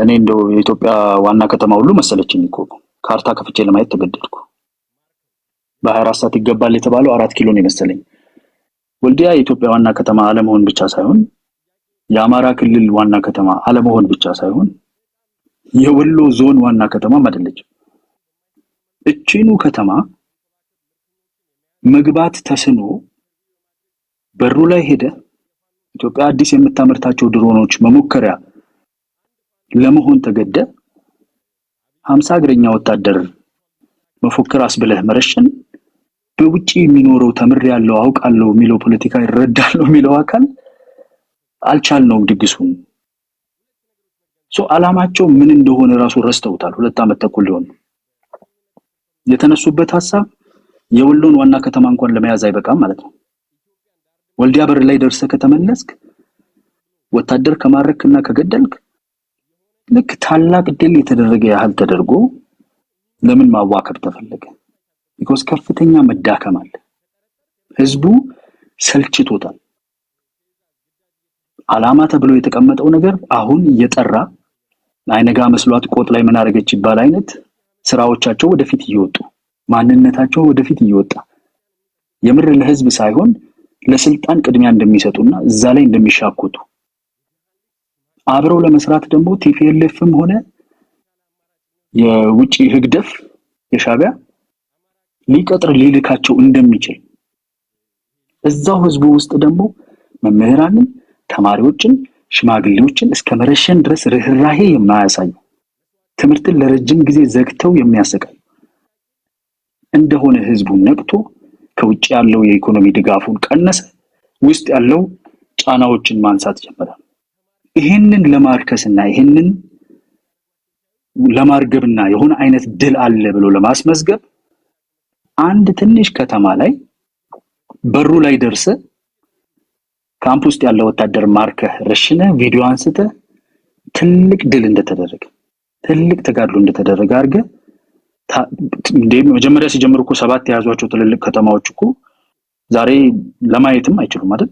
እኔ እንደው የኢትዮጵያ ዋና ከተማ ሁሉ መሰለችኝ እኮ ካርታ ከፍቼ ለማየት ተገደድኩ። በ24 ሰዓት ይገባል የተባለው 4 ኪሎ ነው መሰለኝ። ወልዲያ የኢትዮጵያ ዋና ከተማ አለመሆን ብቻ ሳይሆን የአማራ ክልል ዋና ከተማ አለመሆን ብቻ ሳይሆን የወሎ ዞን ዋና ከተማ አይደለች። እቺኑ ከተማ መግባት ተስኖ በሩ ላይ ሄደ ኢትዮጵያ አዲስ የምታመርታቸው ድሮኖች መሞከሪያ ለመሆን ተገደ 50 እግረኛ ወታደር መፎከር አስብለህ መረሸን በውጪ የሚኖረው ተምር ያለው አውቃለሁ የሚለው ፖለቲካ ይረዳለው የሚለው አካል አልቻልነውም ድግሱን። አላማቸው ምን እንደሆነ ራሱ ረስተውታል። 2 ዓመት ተኩል ሊሆን የተነሱበት ሐሳብ የወሎን ዋና ከተማ እንኳን ለመያዝ አይበቃም ማለት ነው። ወልዲያ በር ላይ ደርሰ ከተመለስክ ወታደር ከማረክና ከገደልክ ልክ ታላቅ ድል የተደረገ ያህል ተደርጎ ለምን ማዋከብ ተፈለገ? because ከፍተኛ መዳከም አለ። ህዝቡ ሰልችቶታል። አላማ ተብሎ የተቀመጠው ነገር አሁን እየጠራ አይነጋ መስሏት ቆጥ ላይ ምን አረገች ይባል አይነት ስራዎቻቸው ወደፊት እየወጡ ማንነታቸው ወደፊት እየወጣ የምር ለህዝብ ሳይሆን ለስልጣን ቅድሚያ እንደሚሰጡና እዛ ላይ እንደሚሻኩቱ አብረው ለመስራት ደግሞ ቲፒኤልኤፍም ሆነ የውጪ ህግደፍ የሻቢያ ሊቀጥር ሊልካቸው እንደሚችል እዛው ህዝቡ ውስጥ ደግሞ መምህራንን፣ ተማሪዎችን፣ ሽማግሌዎችን እስከ መረሸን ድረስ ርህራሄ የማያሳዩ ትምህርትን ለረጅም ጊዜ ዘግተው የሚያሰቃዩ እንደሆነ ህዝቡ ነቅቶ ከውጪ ያለው የኢኮኖሚ ድጋፉን ቀነሰ፣ ውስጥ ያለው ጫናዎችን ማንሳት ጀመረ። ይሄንን ለማርከስና ይሄንን ለማርገብና የሆነ አይነት ድል አለ ብሎ ለማስመዝገብ አንድ ትንሽ ከተማ ላይ በሩ ላይ ደርሰ ካምፕ ውስጥ ያለው ወታደር ማርከህ ረሽነ ቪዲዮ አንስተ ትልቅ ድል እንደተደረገ ትልቅ ተጋድሎ እንደተደረገ አርገ መጀመሪያ ሲጀምሩ እኮ 7 የያዟቸው ትልልቅ ከተማዎች እኮ ዛሬ ለማየትም አይችሉም አይደል?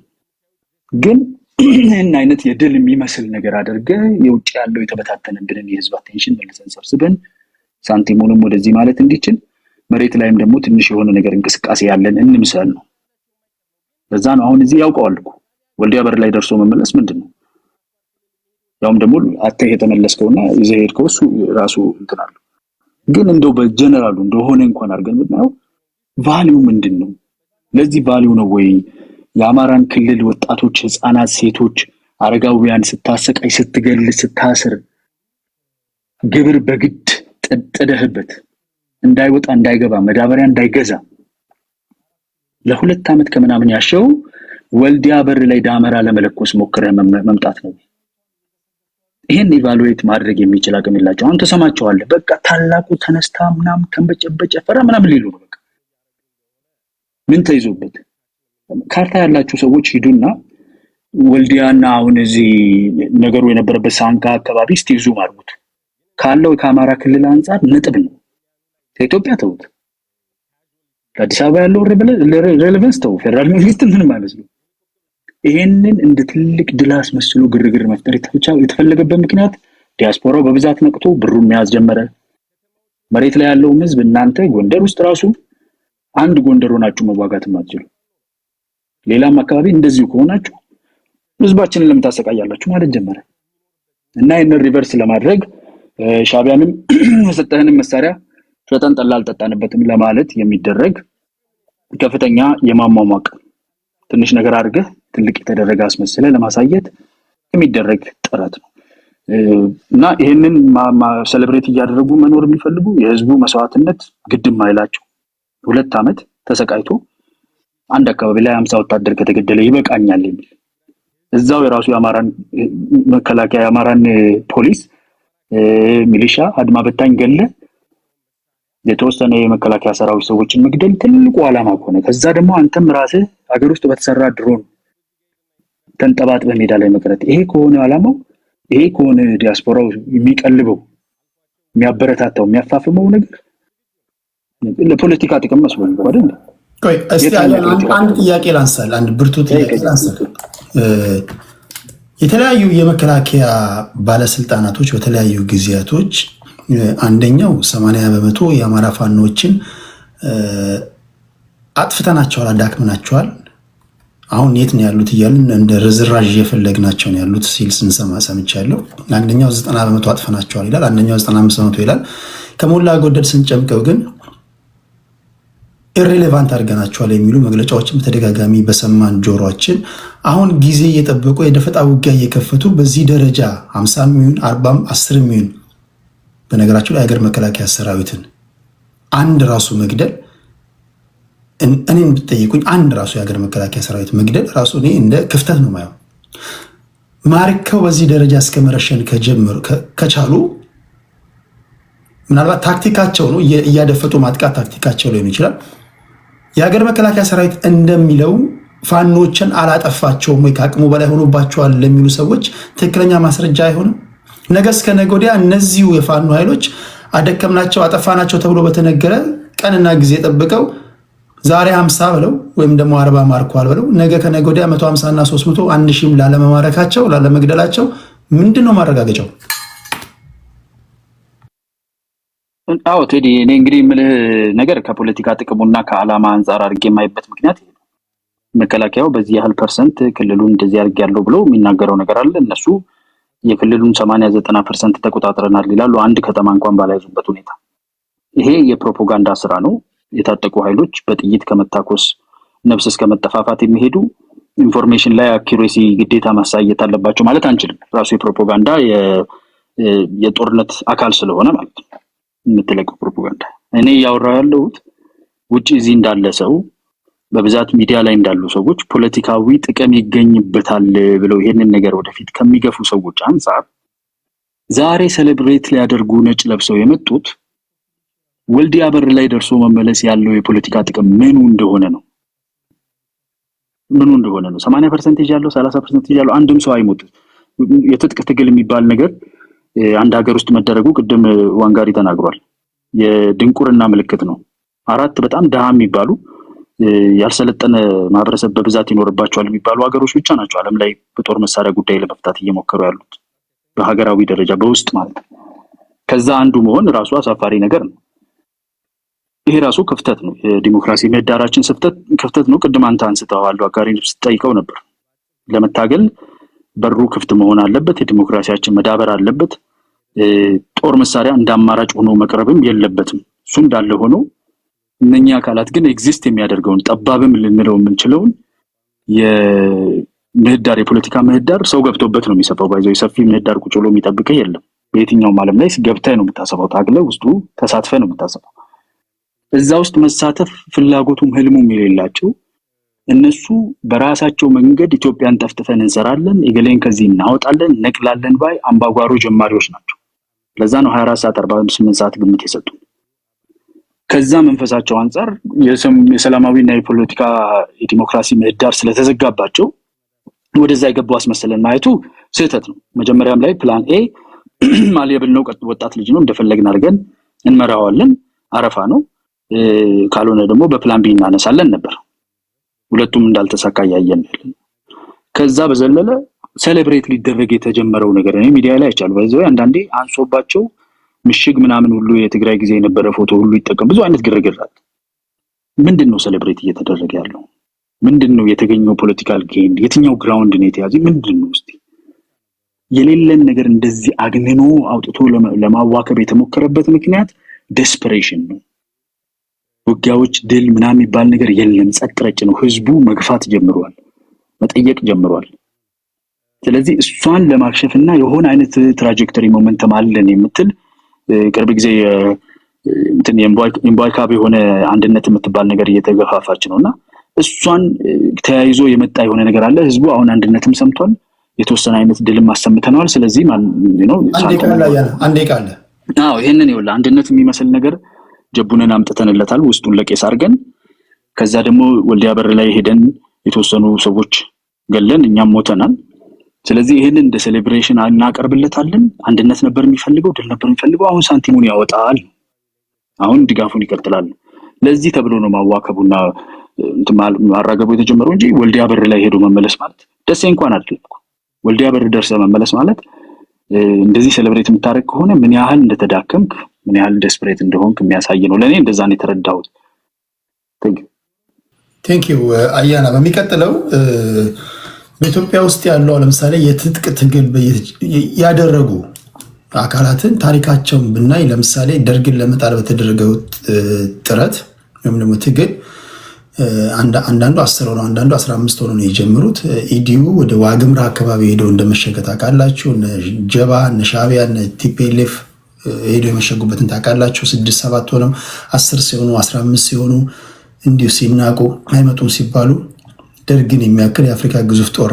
ግን ይህን አይነት የድል የሚመስል ነገር አድርገ የውጭ ያለው የተበታተነብንን የህዝብ አቴንሽን መልሰን ሰብስበን ሳንቲሙንም ወደዚህ ማለት እንዲችል መሬት ላይም ደግሞ ትንሽ የሆነ ነገር እንቅስቃሴ ያለን እንምሰል ነው። ለዛ ነው አሁን እዚህ ያውቀዋል እኮ ወልዲያ በር ላይ ደርሶ መመለስ ምንድነው? ያውም ደግሞ አተህ የተመለስከውና ይዘህ ሄድከው እሱ ራሱ እንትናል። ግን እንደው በጀነራሉ እንደሆነ እንኳን አድርገን ብናየው ቫልዩ ምንድነው? ለዚህ ቫልዩ ነው ወይ የአማራን ክልል ወጣቶች፣ ህፃናት፣ ሴቶች፣ አረጋውያን ስታሰቃይ፣ ስትገል፣ ስታስር ግብር በግድ ጥደህበት እንዳይወጣ እንዳይገባ መዳበሪያ እንዳይገዛ ለ2 ዓመት ከምናምን ያሸው ወልዲያ በር ላይ ዳመራ ለመለኮስ ሞክረህ መምጣት ነው። ይሄን ኢቫሉዌት ማድረግ የሚችል አቅም የላቸው። አሁን ተሰማቸዋለህ። በቃ ታላቁ ተነስታ ምናምን ተንበጨበጨ ፈራ ምናምን ሊሉ ነው። በቃ ምን ተይዞበት ካርታ ያላችሁ ሰዎች ሂዱና ወልዲያና አሁን እዚህ ነገሩ የነበረበት ሳንካ አካባቢ እስቲ ዙም አድርጉት። ካለው ከአማራ ክልል አንፃር ነጥብ ነው። ከኢትዮጵያ ተውት። አዲስ አበባ ያለው ሬሌቫንስ ተው። ፌደራል መንግስት ምን ማለት ነው? ይሄንን እንደ ትልቅ ድል አስመስሎ ግርግር መፍጠር የተፈለገበት ምክንያት ዲያስፖራው በብዛት ነቅቶ ብሩን መያዝ ጀመረ። መሬት ላይ ያለው ህዝብ እናንተ ጎንደር ውስጥ ራሱ አንድ ጎንደር ሆናችሁ መዋጋት ማትችሉ፣ ሌላም አካባቢ እንደዚሁ ከሆናችሁ ህዝባችንን ለምን ታሰቃያላችሁ ማለት ጀመረ እና ይሄንን ሪቨርስ ለማድረግ ሻቢያንም የሰጠህንን መሳሪያ ሸጠን ጠላ አልጠጣንበትም ለማለት የሚደረግ ከፍተኛ የማሟሟቅ ትንሽ ነገር አድርገህ ትልቅ የተደረገ አስመስለ ለማሳየት የሚደረግ ጥረት ነው እና ይሄንን ሴሌብሬት እያደረጉ መኖር የሚፈልጉ የህዝቡ መስዋዕትነት ግድም አይላቸው 2 ዓመት ተሰቃይቶ አንድ አካባቢ ላይ 50 ወታደር ከተገደለ ይበቃኛል የሚል እዛው የራሱ የአማራን መከላከያ የአማራን ፖሊስ ሚሊሻ አድማ በታኝ ገለ የተወሰነ የመከላከያ ሰራዊት ሰዎችን መግደል ትልቁ ዓላማ ሆነ። ከዛ ደግሞ አንተም ራስህ ሀገር ውስጥ በተሰራ ድሮን ተንጠባጥ በሜዳ ላይ መቅረት። ይሄ ከሆነ ዓላማው ይሄ ከሆነ ዲያስፖራው የሚቀልበው የሚያበረታታው የሚያፋፍመው ነገር ለፖለቲካ ጥቅም መስሎኝ አይደል? ቆይ እስቲ አንድ ጥያቄ ላንሳል። አንድ ብርቱ ጥያቄ ላንሳል። የተለያዩ የመከላከያ ባለስልጣናቶች በተለያዩ ጊዜያቶች አንደኛው 80% የአማራ ፋኖችን አጥፍተናቸዋል፣ አዳክመናቸዋል፣ አሁን የት ነው ያሉት እያልን እንደ ርዝራዥ እየፈለግናቸው ነው ያሉት ሲል ስንሰማ ሰምቻለሁ። አንደኛው 90% አጥፈናቸዋል ይላል፣ አንደኛው 95% ይላል። ከሞላ ጎደል ስንጨምቀው ግን ኢሬሌቫንት አድርገናቸዋል የሚሉ መግለጫዎችን በተደጋጋሚ በሰማን ጆሮአችን አሁን ጊዜ እየጠበቁ የደፈጣ ውጊያ እየከፈቱ በዚህ ደረጃ 50 ሚሊዮን 40 10 ሚሊዮን በነገራቸው ላይ ሀገር መከላከያ ሰራዊትን አንድ ራሱ መግደል እኔን ብትጠይቁኝ አንድ ራሱ የሀገር መከላከያ ሰራዊት መግደል ራሱ እኔ እንደ ክፍተት ነው ማየው። ማርከው በዚህ ደረጃ እስከ መረሸን ከቻሉ ምናልባት ታክቲካቸው ነው እያደፈጡ ማጥቃት ታክቲካቸው ሊሆን ይችላል። የሀገር መከላከያ ሰራዊት እንደሚለው ፋኖችን አላጠፋቸውም ወይ ከአቅሙ በላይ ሆኖባቸዋል ለሚሉ ሰዎች ትክክለኛ ማስረጃ አይሆንም። ነገ እስከ ነገ ወዲያ እነዚሁ የፋኖ ኃይሎች አደከምናቸው አጠፋናቸው ተብሎ በተነገረ ቀንና ጊዜ ጠብቀው ዛሬ 50 ብለው ወይም ደግሞ 40 ማርኳል ብለው ነገ ከነገ ወዲያ 150 እና 300 1000 ላለመማረካቸው ላለመግደላቸው ምንድነው ማረጋገጫው? አዎ ቴዲ፣ እኔ እንግዲህ የምልህ ነገር ከፖለቲካ ጥቅሙና ከዓላማ አንፃር አድርጌ የማይበት ምክንያት ይሄ ነው። መከላከያው በዚህ ያህል ፐርሰንት ክልሉን እንደዚህ አድርጌ ያለው ብሎ የሚናገረው ነገር አለ። እነሱ የክልሉን 80-90% ተቆጣጥረናል ይላሉ፣ አንድ ከተማ እንኳን ባላይዙበት ሁኔታ። ይሄ የፕሮፓጋንዳ ስራ ነው። የታጠቁ ኃይሎች በጥይት ከመታኮስ ነፍስ እስከ መጠፋፋት የሚሄዱ ኢንፎርሜሽን ላይ አኪዩሬሲ ግዴታ ማሳየት አለባቸው ማለት አንችልም። ራሱ የፕሮፓጋንዳ የጦርነት አካል ስለሆነ ማለት ነው የምትለቀው ፕሮፓጋንዳ። እኔ ያወራው ያለሁት ውጪ እዚህ እንዳለ ሰው በብዛት ሚዲያ ላይ እንዳሉ ሰዎች ፖለቲካዊ ጥቅም ይገኝበታል ብለው ይሄንን ነገር ወደፊት ከሚገፉ ሰዎች አንፃር ዛሬ ሴሌብሬት ሊያደርጉ ነጭ ለብሰው የመጡት ወልዲያ በር ላይ ደርሶ መመለስ ያለው የፖለቲካ ጥቅም ምኑ እንደሆነ ነው። ምኑ እንደሆነ ነው። 80% ያለው 30% ያለው አንድም ሰው አይሞት። የትጥቅ ትግል የሚባል ነገር አንድ ሀገር ውስጥ መደረጉ ቅድም ዋንጋሪ ተናግሯል። የድንቁርና ምልክት ነው። 4 በጣም ደሃ የሚባሉ ያልሰለጠነ ማህበረሰብ በብዛት ይኖርባቸዋል የሚባሉ ሀገሮች ብቻ ናቸው ዓለም ላይ በጦር መሳሪያ ጉዳይ ለመፍታት እየሞከሩ ያሉት በሀገራዊ ደረጃ በውስጥ ማለት ነው። ከዛ አንዱ መሆን ራሱ አሳፋሪ ነገር ነው። ይሄ ራሱ ክፍተት ነው። የዲሞክራሲ ምህዳራችን ክፍተት ነው። ቅድም አንተ አንስተዋል፣ አጋሪ ስትጠይቀው ነበር። ለመታገል በሩ ክፍት መሆን አለበት። የዲሞክራሲያችን መዳበር አለበት። ጦር መሳሪያ እንደ አማራጭ ሆኖ መቅረብም የለበትም። እሱ እንዳለ ሆኖ እነኛ አካላት ግን ኤግዚስት የሚያደርገውን ጠባብም ልንለው የምንችለውን የምህዳር የፖለቲካ ምህዳር ሰው ገብቶበት ነው የሚሰፋው። ባይዘው የሰፊ ምህዳር ቁጭ ብሎ የሚጠብቅህ የለም። በየትኛውም ዓለም ላይ ገብተህ ነው የምታሰፋው። ታግለህ ውስጡ ተሳትፈህ ነው የምታሰፋው። እዛ ውስጥ መሳተፍ ፍላጎቱም ህልሙም የሌላቸው እነሱ በራሳቸው መንገድ ኢትዮጵያን ጠፍጥፈን እንሰራለን፣ እገሌን ከዚህ እናወጣለን፣ ነቅላለን ባይ አምባጓሮ ጀማሪዎች ናቸው። ለዛ ነው 24 ሰዓት 48 ሰዓት ግምት የሰጡን። ከዛ መንፈሳቸው አንፃር የሰላማዊና የፖለቲካ የዲሞክራሲ ምህዳር ስለተዘጋባቸው ወደዛ የገቡ አስመሰለን ማየቱ ስህተት ነው። መጀመሪያም ላይ ፕላን ኤ ማሊያብል ነው፣ ወጣት ልጅ ነው፣ እንደፈለግን አድርገን እንመራዋለን፣ አረፋ ነው፣ ካልሆነ ደግሞ በፕላን ቢ እናነሳለን ነበር። ሁለቱም እንዳልተሳካ ያያየን። ከዛ በዘለለ ሴሌብሬት ሊደረግ የተጀመረው ነገር እኔ ሚዲያ ላይ አይቻሉ። በዛው አንዳንዴ አንሶባቸው ምሽግ ምናምን ሁሉ የትግራይ ጊዜ የነበረ ፎቶ ሁሉ ይጠቀም ብዙ አይነት ግርግር አለ። ምንድነው ሴሌብሬት እየተደረገ ያለው? ምንድነው የተገኘው ፖለቲካል ጌም? የትኛው ግራውንድ ነው የተያዘው? ምንድነው እስቲ የሌለን ነገር እንደዚህ አግንኖ አውጥቶ ለማዋከብ የተሞከረበት ምክንያት ዴስፐሬሽን ነው። ውጊያዎች ድል ምናምን የሚባል ነገር የለም። ጸጥ ረጭ ነው። ህዝቡ መግፋት ጀምሯል፣ መጠየቅ ጀምሯል። ስለዚህ እሷን ለማክሸፍና የሆነ አይነት ትራጀክተሪ ሞመንተም አለን የምትል ቅርብ ጊዜ እንትን የምባይካብ የሆነ አንድነት የምትባል ነገር እየተገፋፋች ነውና እሷን ተያይዞ የመጣ የሆነ ነገር አለ። ህዝቡ አሁን አንድነትም ሰምቷል፣ የተወሰነ አይነት ድልም አሰምተናል። ስለዚህ ነው አንዴ ቃል ይሄንን ይወላ አንድነት የሚመስል ነገር ጀቡነን አምጥተንለታል፣ ውስጡን ለቄስ አድርገን። ከዛ ደግሞ ወልዲያ በር ላይ ሄደን የተወሰኑ ሰዎች ገለን እኛም ሞተናል። ስለዚህ ይሄንን እንደ ሴሌብሬሽን እናቀርብለታለን። አንድነት ነበር የሚፈልገው፣ ድል ነበር የሚፈልገው። አሁን ሳንቲሙን ያወጣል፣ አሁን ድጋፉን ይቀጥላል። ለዚህ ተብሎ ነው ማዋከቡና ማራገቡ የተጀመረው እንጂ ወልዲያ በር ላይ ሄዶ መመለስ ማለት ደሴ እንኳን አይደለም። ወልዲያ በር ደርሰ መመለስ ማለት እንደዚህ ሴሌብሬት የምታደርግ ከሆነ ምን ያህል እንደተዳከምክ ምን ያህል ዴስፐሬት እንደሆንክ የሚያሳይ ነው። ለኔ እንደዛ ነው የተረዳሁት። ቴንክ ዩ አያና። በሚቀጥለው በኢትዮጵያ ውስጥ ያለው ለምሳሌ የትጥቅ ትግል ያደረጉ አካላትን ታሪካቸውን ብናይ ለምሳሌ ደርግን ለመጣል በተደረገው ጥረት ወይም ደግሞ ትግል አንዳንዱ 10 ሆኖ አንዳንዱ 15 ሆኖ ነው የጀመሩት። ኢዲዩ ወደ ዋግምራ አካባቢ ሄደው እንደመሸገት አውቃላችሁ። ጀባ፣ ሻዕቢያ፣ ቲፒኤልኤፍ ሄደው የመሸጉበትን ታውቃላችሁ። 6-7 ሆነው 10 ሲሆኑ 15 ሲሆኑ እንዲሁ ሲናቁ አይመጡም ሲባሉ ደርግን የሚያክል የአፍሪካ ግዙፍ ጦር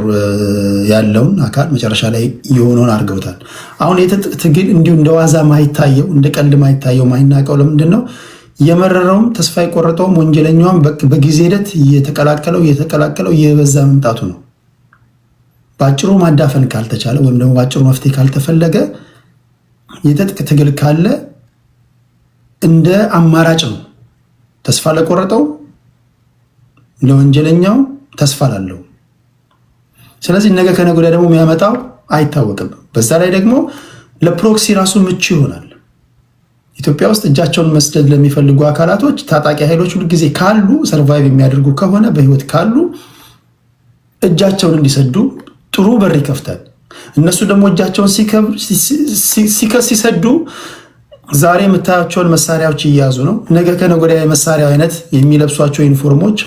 ያለውን አካል መጨረሻ ላይ የሆነውን አድርገውታል። አሁን የትጥቅ ትግል እንዲሁ እንደዋዛ ማይታየው እንደ ቀልድ ማይታየው ማይናቀው ለምንድን ነው? የመረረውም ተስፋ የቆረጠውም ወንጀለኛውም በጊዜ ሂደት እየተቀላቀለው እየበዛ መምጣቱ ነው። በአጭሩ ማዳፈን ካልተቻለ ወይም ደግሞ በአጭሩ መፍትሄ ካልተፈለገ የትጥቅ ትግል ካለ እንደ አማራጭ ነው። ተስፋ ለቆረጠው ለወንጀለኛው ተስፋ ላለው። ስለዚህ ነገ ከነገ ወዲያ ደግሞ የሚያመጣው አይታወቅም። በዛ ላይ ደግሞ ለፕሮክሲ ራሱ ምቹ ይሆናል። ኢትዮጵያ ውስጥ እጃቸውን መስደድ ለሚፈልጉ አካላቶች ታጣቂ ኃይሎች ሁሉ ጊዜ ካሉ ሰርቫይቭ የሚያደርጉ ከሆነ በህይወት ካሉ እጃቸውን እንዲሰዱ ጥሩ በር ይከፍታል። እነሱ ደግሞ እጃቸውን ሲሰዱ ዛሬ የምታያቸውን መሳሪያዎች እየያዙ ነው። ነገ ከነገ ወዲያ የመሳሪያው አይነት የሚለብሷቸው ዩኒፎርሞች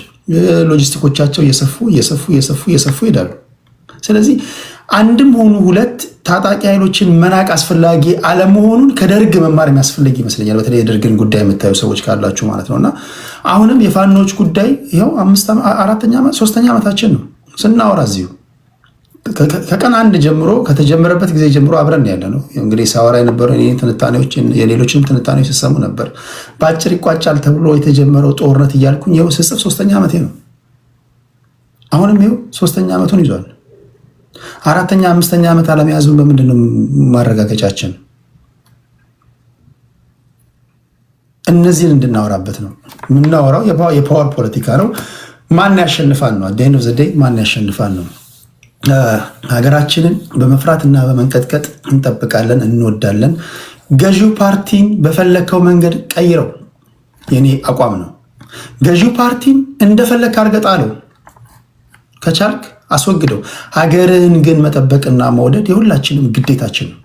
ሎጂስቲኮቻቸው እየሰፉ ይሄዳሉ። ስለዚህ አንድም ሆኑ ሁለት ታጣቂ ኃይሎችን መናቅ አስፈላጊ አለመሆኑን ከደርግ መማር የሚያስፈልግ ይመስለኛል። በተለይ የደርግን ጉዳይ የምታዩ ሰዎች ካላችሁ ማለት ነውና አሁንም የፋኖች ጉዳይ ይኸው 3ኛ ዓመታችን ነው ስናወራ እዚሁ ከቀን 1 ጀምሮ ከተጀመረበት ጊዜ ጀምሮ አብረን ያለ ነው። እንግዲህ ሳወራ የነበረው የሌሎችንም ትንታኔዎች ሲሰሙ ነበር። በአጭር ይቋጫል ተብሎ የተጀመረው ጦርነት እያልኩኝ ይኸው ስጽፍ 3ኛ ዓመቴ ነው። አሁንም ይኸው 3ኛ ዓመቱን ይዟል። 4ኛ 5ኛ ዓመት አለመያዙን በምንድን ነው ማረጋገጫችን? እነዚህን እንድናወራበት ነው የምናወራው። የፓወር ፖለቲካ ነው። ማን ያሸንፋል ነው አት ዘ ኤንድ ኦፍ ዘ ዴይ ማን ያሸንፋል ነው። ሀገራችንን በመፍራትና በመንቀጥቀጥ እንጠብቃለን፣ እንወዳለን። ገዢው ፓርቲን በፈለከው መንገድ ቀይረው፣ የኔ አቋም ነው። ገዢው ፓርቲን እንደፈለክ አርገጣለው፣ ከቻልክ አስወግደው። ሀገርን ግን መጠበቅና መውደድ የሁላችንም ግዴታችን ነው።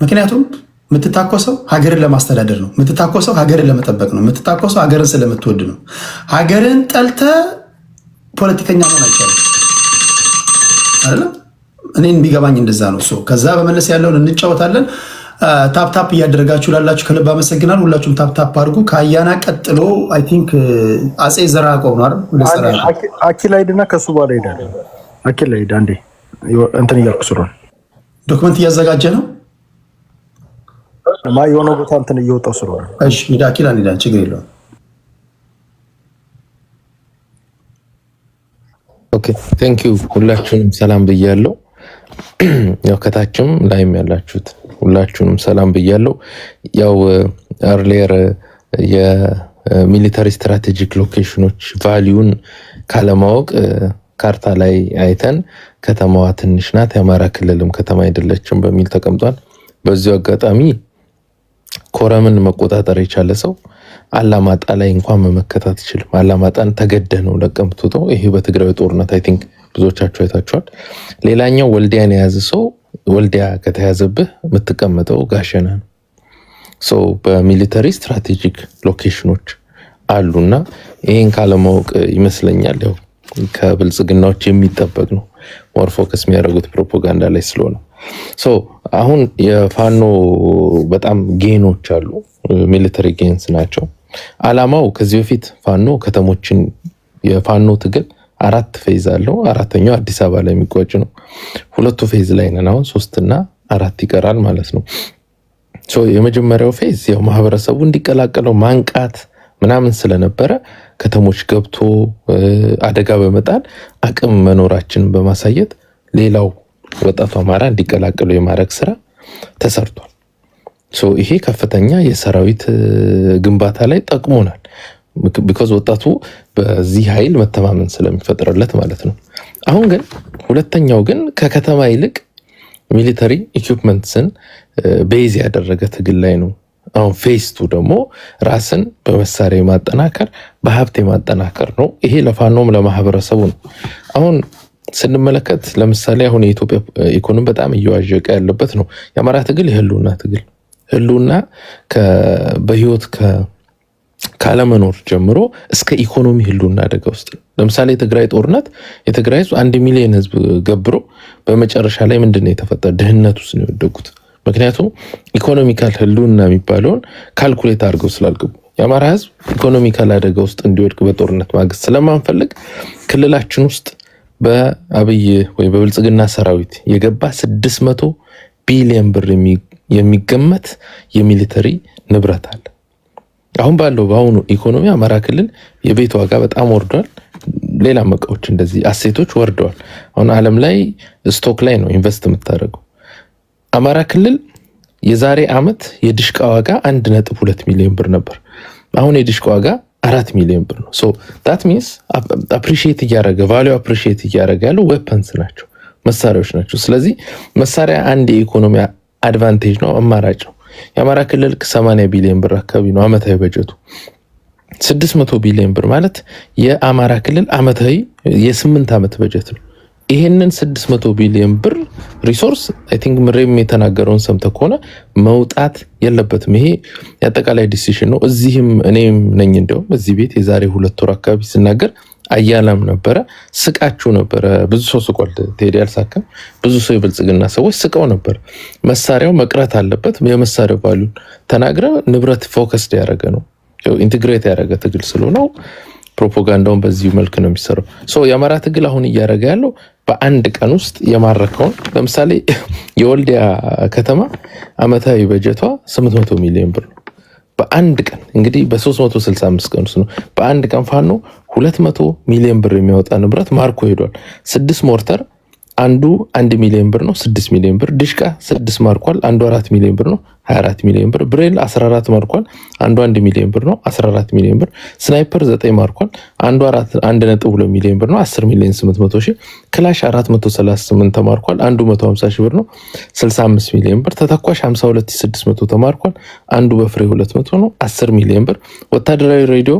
ምክንያቱም የምትታኮሰው ሀገርን ለማስተዳደር ነው። የምትታኮሰው ሀገርን ለመጠበቅ ነው። የምትታኮሰው ሀገርን ስለምትወድ ነው። ሀገርን ጠልተ ፖለቲከኛ መሆን አይቻልም አይደለም። እኔን ቢገባኝ እንደዛ ነው። ከዛ በመለስ ያለውን እንጫወታለን። ታፕታፕ እያደረጋችሁ ላላችሁ ከልብ አመሰግናል። ሁላችሁም ታፕታፕ አድርጉ። ከአያና ቀጥሎ አይ ቲንክ አጼ ዘርዓ ያዕቆብ ነው አይደል? አኪላ ሂድና ከሱ በኋላ ሄዳል። አኪላ ሂድ አንዴ እንትን እያልኩ ስለሆነ ዶክመንት እያዘጋጀ ነው የሆነ ቦታ እንትን እየወጣው ስለሆነ እሺ፣ ሂድ አኪላ ሂድ፣ ችግር የለውም። ኦኬ ቴንክ ዩ። ሁላችሁንም ሰላም ብያለሁ። ያው ከታችም ላይም ያላችሁት ሁላችሁንም ሰላም ብያለሁ። ያው አርሊየር የሚሊታሪ ስትራቴጂክ ሎኬሽኖች ቫሊዩን ካለማወቅ ካርታ ላይ አይተን ከተማዋ ትንሽ ናት፣ የአማራ ክልልም ከተማ አይደለችም በሚል ተቀምጧል። በዚሁ አጋጣሚ ኮረምን መቆጣጠር የቻለ ሰው አላማጣ ላይ እንኳን መመከት አትችልም። አላማጣን ተገደ ነው ለቀምቶታው። ይሄ በትግራይ ጦርነት አይ ቲንክ ብዙዎቻችሁ አይታችኋል። ሌላኛው ወልዲያን የያዘ ሰው ወልዲያ ከተያዘብህ የምትቀመጠው ጋሸና ነው። ሶ በሚሊተሪ ስትራቴጂክ ሎኬሽኖች አሉና ይሄን ካለማወቅ ይመስለኛል ያው ከብልጽግናዎች የሚጠበቅ ነው ሞር ፎከስ የሚያደርጉት ፕሮፓጋንዳ ላይ ስለሆነ። ሶ አሁን የፋኖ በጣም ጌኖች አሉ፣ ሚሊተሪ ጌንስ ናቸው። አላማው ከዚህ በፊት ፋኖ ከተሞችን የፋኖ ትግል 4 ፌዝ አለው። 4ኛው አዲስ አበባ ላይ የሚቋጭ ነው። 2 ፌዝ ላይ ነን አሁን፣ 3 እና 4 ይቀራል ማለት ነው። ሶ የመጀመሪያው ፌዝ ያው ማህበረሰቡ እንዲቀላቀለው ማንቃት ምናምን ስለነበረ ከተሞች ገብቶ አደጋ በመጣል አቅም መኖራችን በማሳየት ሌላው ወጣቱ አማራ እንዲቀላቀሉ የማድረግ ስራ ተሰርቷል። ሶ ይሄ ከፍተኛ የሰራዊት ግንባታ ላይ ጠቅሞናል። ቢኮዝ ወጣቱ በዚህ ኃይል መተማመን ስለሚፈጥርለት ማለት ነው። አሁን ግን ሁለተኛው ግን ከከተማ ይልቅ ሚሊተሪ ኢኩፕመንትስን ቤዝ ያደረገ ትግል ላይ ነው። አሁን ፌስ 2 ደግሞ ራስን በመሳሪያ የማጠናከር በሀብት የማጠናከር ነው። ይሄ ለፋኖም ለማህበረሰቡ ነው። አሁን ስንመለከት ለምሳሌ አሁን የኢትዮጵያ ኢኮኖሚ በጣም እየዋዠቀ ያለበት ነው። የአማራ ትግል የህልውና ትግል ህልውና በህይወት ካለመኖር ጀምሮ እስከ ኢኮኖሚ ህልውና አደጋ ውስጥ ነው። ለምሳሌ የትግራይ ጦርነት የትግራይ ህዝብ 1 ሚሊዮን ህዝብ ገብሮ በመጨረሻ ላይ ምንድነው የተፈጠረው? ድህነት ውስጥ ነው የወደቁት። ምክንያቱም ኢኮኖሚካል ህልውና የሚባለውን ካልኩሌት አድርገው ስላልገቡ የአማራ ህዝብ ኢኮኖሚካል አደጋ ውስጥ እንዲወድቅ በጦርነት ማግስት ስለማንፈልግ ክልላችን ውስጥ በአብይ ወይ በብልጽግና ሰራዊት የገባ 600 ቢሊዮን ብር የሚገመት የሚሊተሪ ንብረት አለ። አሁን ባለው በአሁኑ ኢኮኖሚ አማራ ክልል የቤት ዋጋ በጣም ወርዷል። ሌላ መቃዎች እንደዚህ አሴቶች ወርደዋል። አሁን ዓለም ላይ ስቶክ ላይ ነው ኢንቨስት የምታደርገው። አማራ ክልል የዛሬ አመት የድሽቃ ዋጋ 1.2 ሚሊዮን ብር ነበር። አሁን የድሽቃ ዋጋ 4 ሚሊዮን ብር ነው። ሶ ዳት ሚንስ አፕሪሺየት እያደረገ ቫልዩ አፕሪሺየት እያደረገ ያለው ዌፐንስ ናቸው፣ መሳሪያዎች ናቸው። ስለዚህ መሳሪያ አንድ የኢኮኖሚ አድቫንቴጅ ነው፣ አማራጭ ነው። የአማራ ክልል 80 ቢሊዮን ብር አካባቢ ነው አመታዊ በጀቱ። 600 ቢሊዮን ብር ማለት የአማራ ክልል አመታዊ የ8 ዓመት በጀት ነው። ይሄንን 600 ቢሊዮን ብር ሪሶርስ አይ ቲንክ ምሬም የተናገረውን ሰምተ ከሆነ መውጣት የለበትም። ይሄ የአጠቃላይ ዲሲሽን ነው። እዚህም እኔም ነኝ እንደውም እዚህ ቤት የዛሬ 2 ወር አካባቢ ስናገር አያላም ነበረ፣ ስቃችሁ ነበረ። ብዙ ሰው ስቋል፣ ቴዲ አልሳካም። ብዙ ሰው የብልጽግና ሰዎች ስቀው ነበር። መሳሪያው መቅረት አለበት። የመሳሪያው ቫልዩ ተናግረ ንብረት ፎከስ ያደረገ ነው፣ ኢንቴግሬት ያደረገ ትግል ስለሆነው ፕሮፓጋንዳውን በዚህ መልክ ነው የሚሰራው። ሶ የአማራ ትግል አሁን እያደረገ ያለው በአንድ ቀን ውስጥ የማረከውን ለምሳሌ የወልዲያ ከተማ አመታዊ በጀቷ 800 ሚሊዮን ብር ነው። በአንድ ቀን እንግዲህ በ365 ቀን ነው። በአንድ ቀን ፋኖ 200 ሚሊዮን ብር የሚያወጣ ንብረት ማርኮ ሄዷል። 6 ሞርተር አንዱ 1 ሚሊዮን ብር ነው 6 ሚሊዮን ብር። ድሽቃ 6 ማርኳል አንዱ 4 ሚሊዮን ብር ነው 24 ሚሊዮን ብር። ብሬል 14 ማርኳል አንዱ 1 ሚሊዮን ብር ነው 14 ሚሊዮን ብር። ስናይፐር 9 ማርኳል አንዱ 1.2 ሚሊዮን ብር ነው 10 ሚሊዮን 800 ሺህ። ክላሽ 438 ተማርኳል አንዱ 150 ሺህ ብር ነው 65 ሚሊዮን ብር። ተተኳሽ 52600 ተማርኳል አንዱ በፍሬ 200 ነው 10 ሚሊዮን ብር። ወታደራዊ ሬዲዮ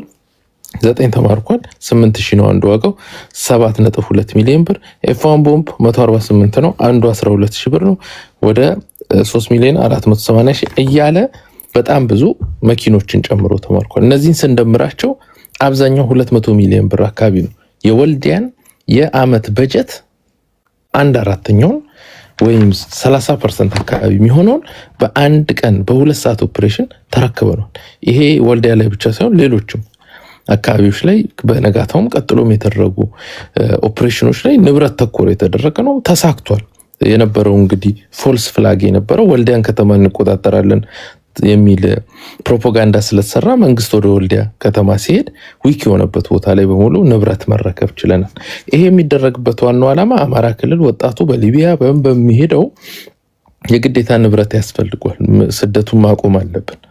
9 ተማርኳል 8000 ነው አንዱ ዋጋው 7.2 ሚሊዮን ብር። ኤፍ1 ቦምብ 148 ነው አንዱ 12000 ብር ነው ወደ 3 ሚሊዮን 480 ሺህ እያለ በጣም ብዙ መኪኖችን ጨምሮ ተማርኳል። እነዚህን ስንደምራቸው አብዛኛው 200 ሚሊዮን ብር አካባቢ ነው። የወልዲያን የአመት በጀት 1/4ኛውን ወይም 30% አካባቢ የሚሆነውን በአንድ ቀን በ2 ሰዓት ኦፕሬሽን ተረክበናል። ይሄ ወልዲያ ላይ ብቻ ሳይሆን ሌሎችም አካባቢዎች ላይ በነጋታውም ቀጥሎም የተደረጉ ኦፕሬሽኖች ላይ ንብረት ተኮር የተደረገ ነው። ተሳክቷል። የነበረው እንግዲህ ፎልስ ፍላግ የነበረው ወልዲያን ከተማ እንቆጣጠራለን የሚል ፕሮፓጋንዳ ስለተሰራ መንግስት ወደ ወልዲያ ከተማ ሲሄድ ዊክ የሆነበት ቦታ ላይ በሙሉ ንብረት መረከብ ችለናል። ይሄ የሚደረግበት ዋናው ዓላማ አማራ ክልል ወጣቱ በሊቢያ በሚሄደው የግዴታ ንብረት ያስፈልጓል። ስደቱን ማቆም አለብን።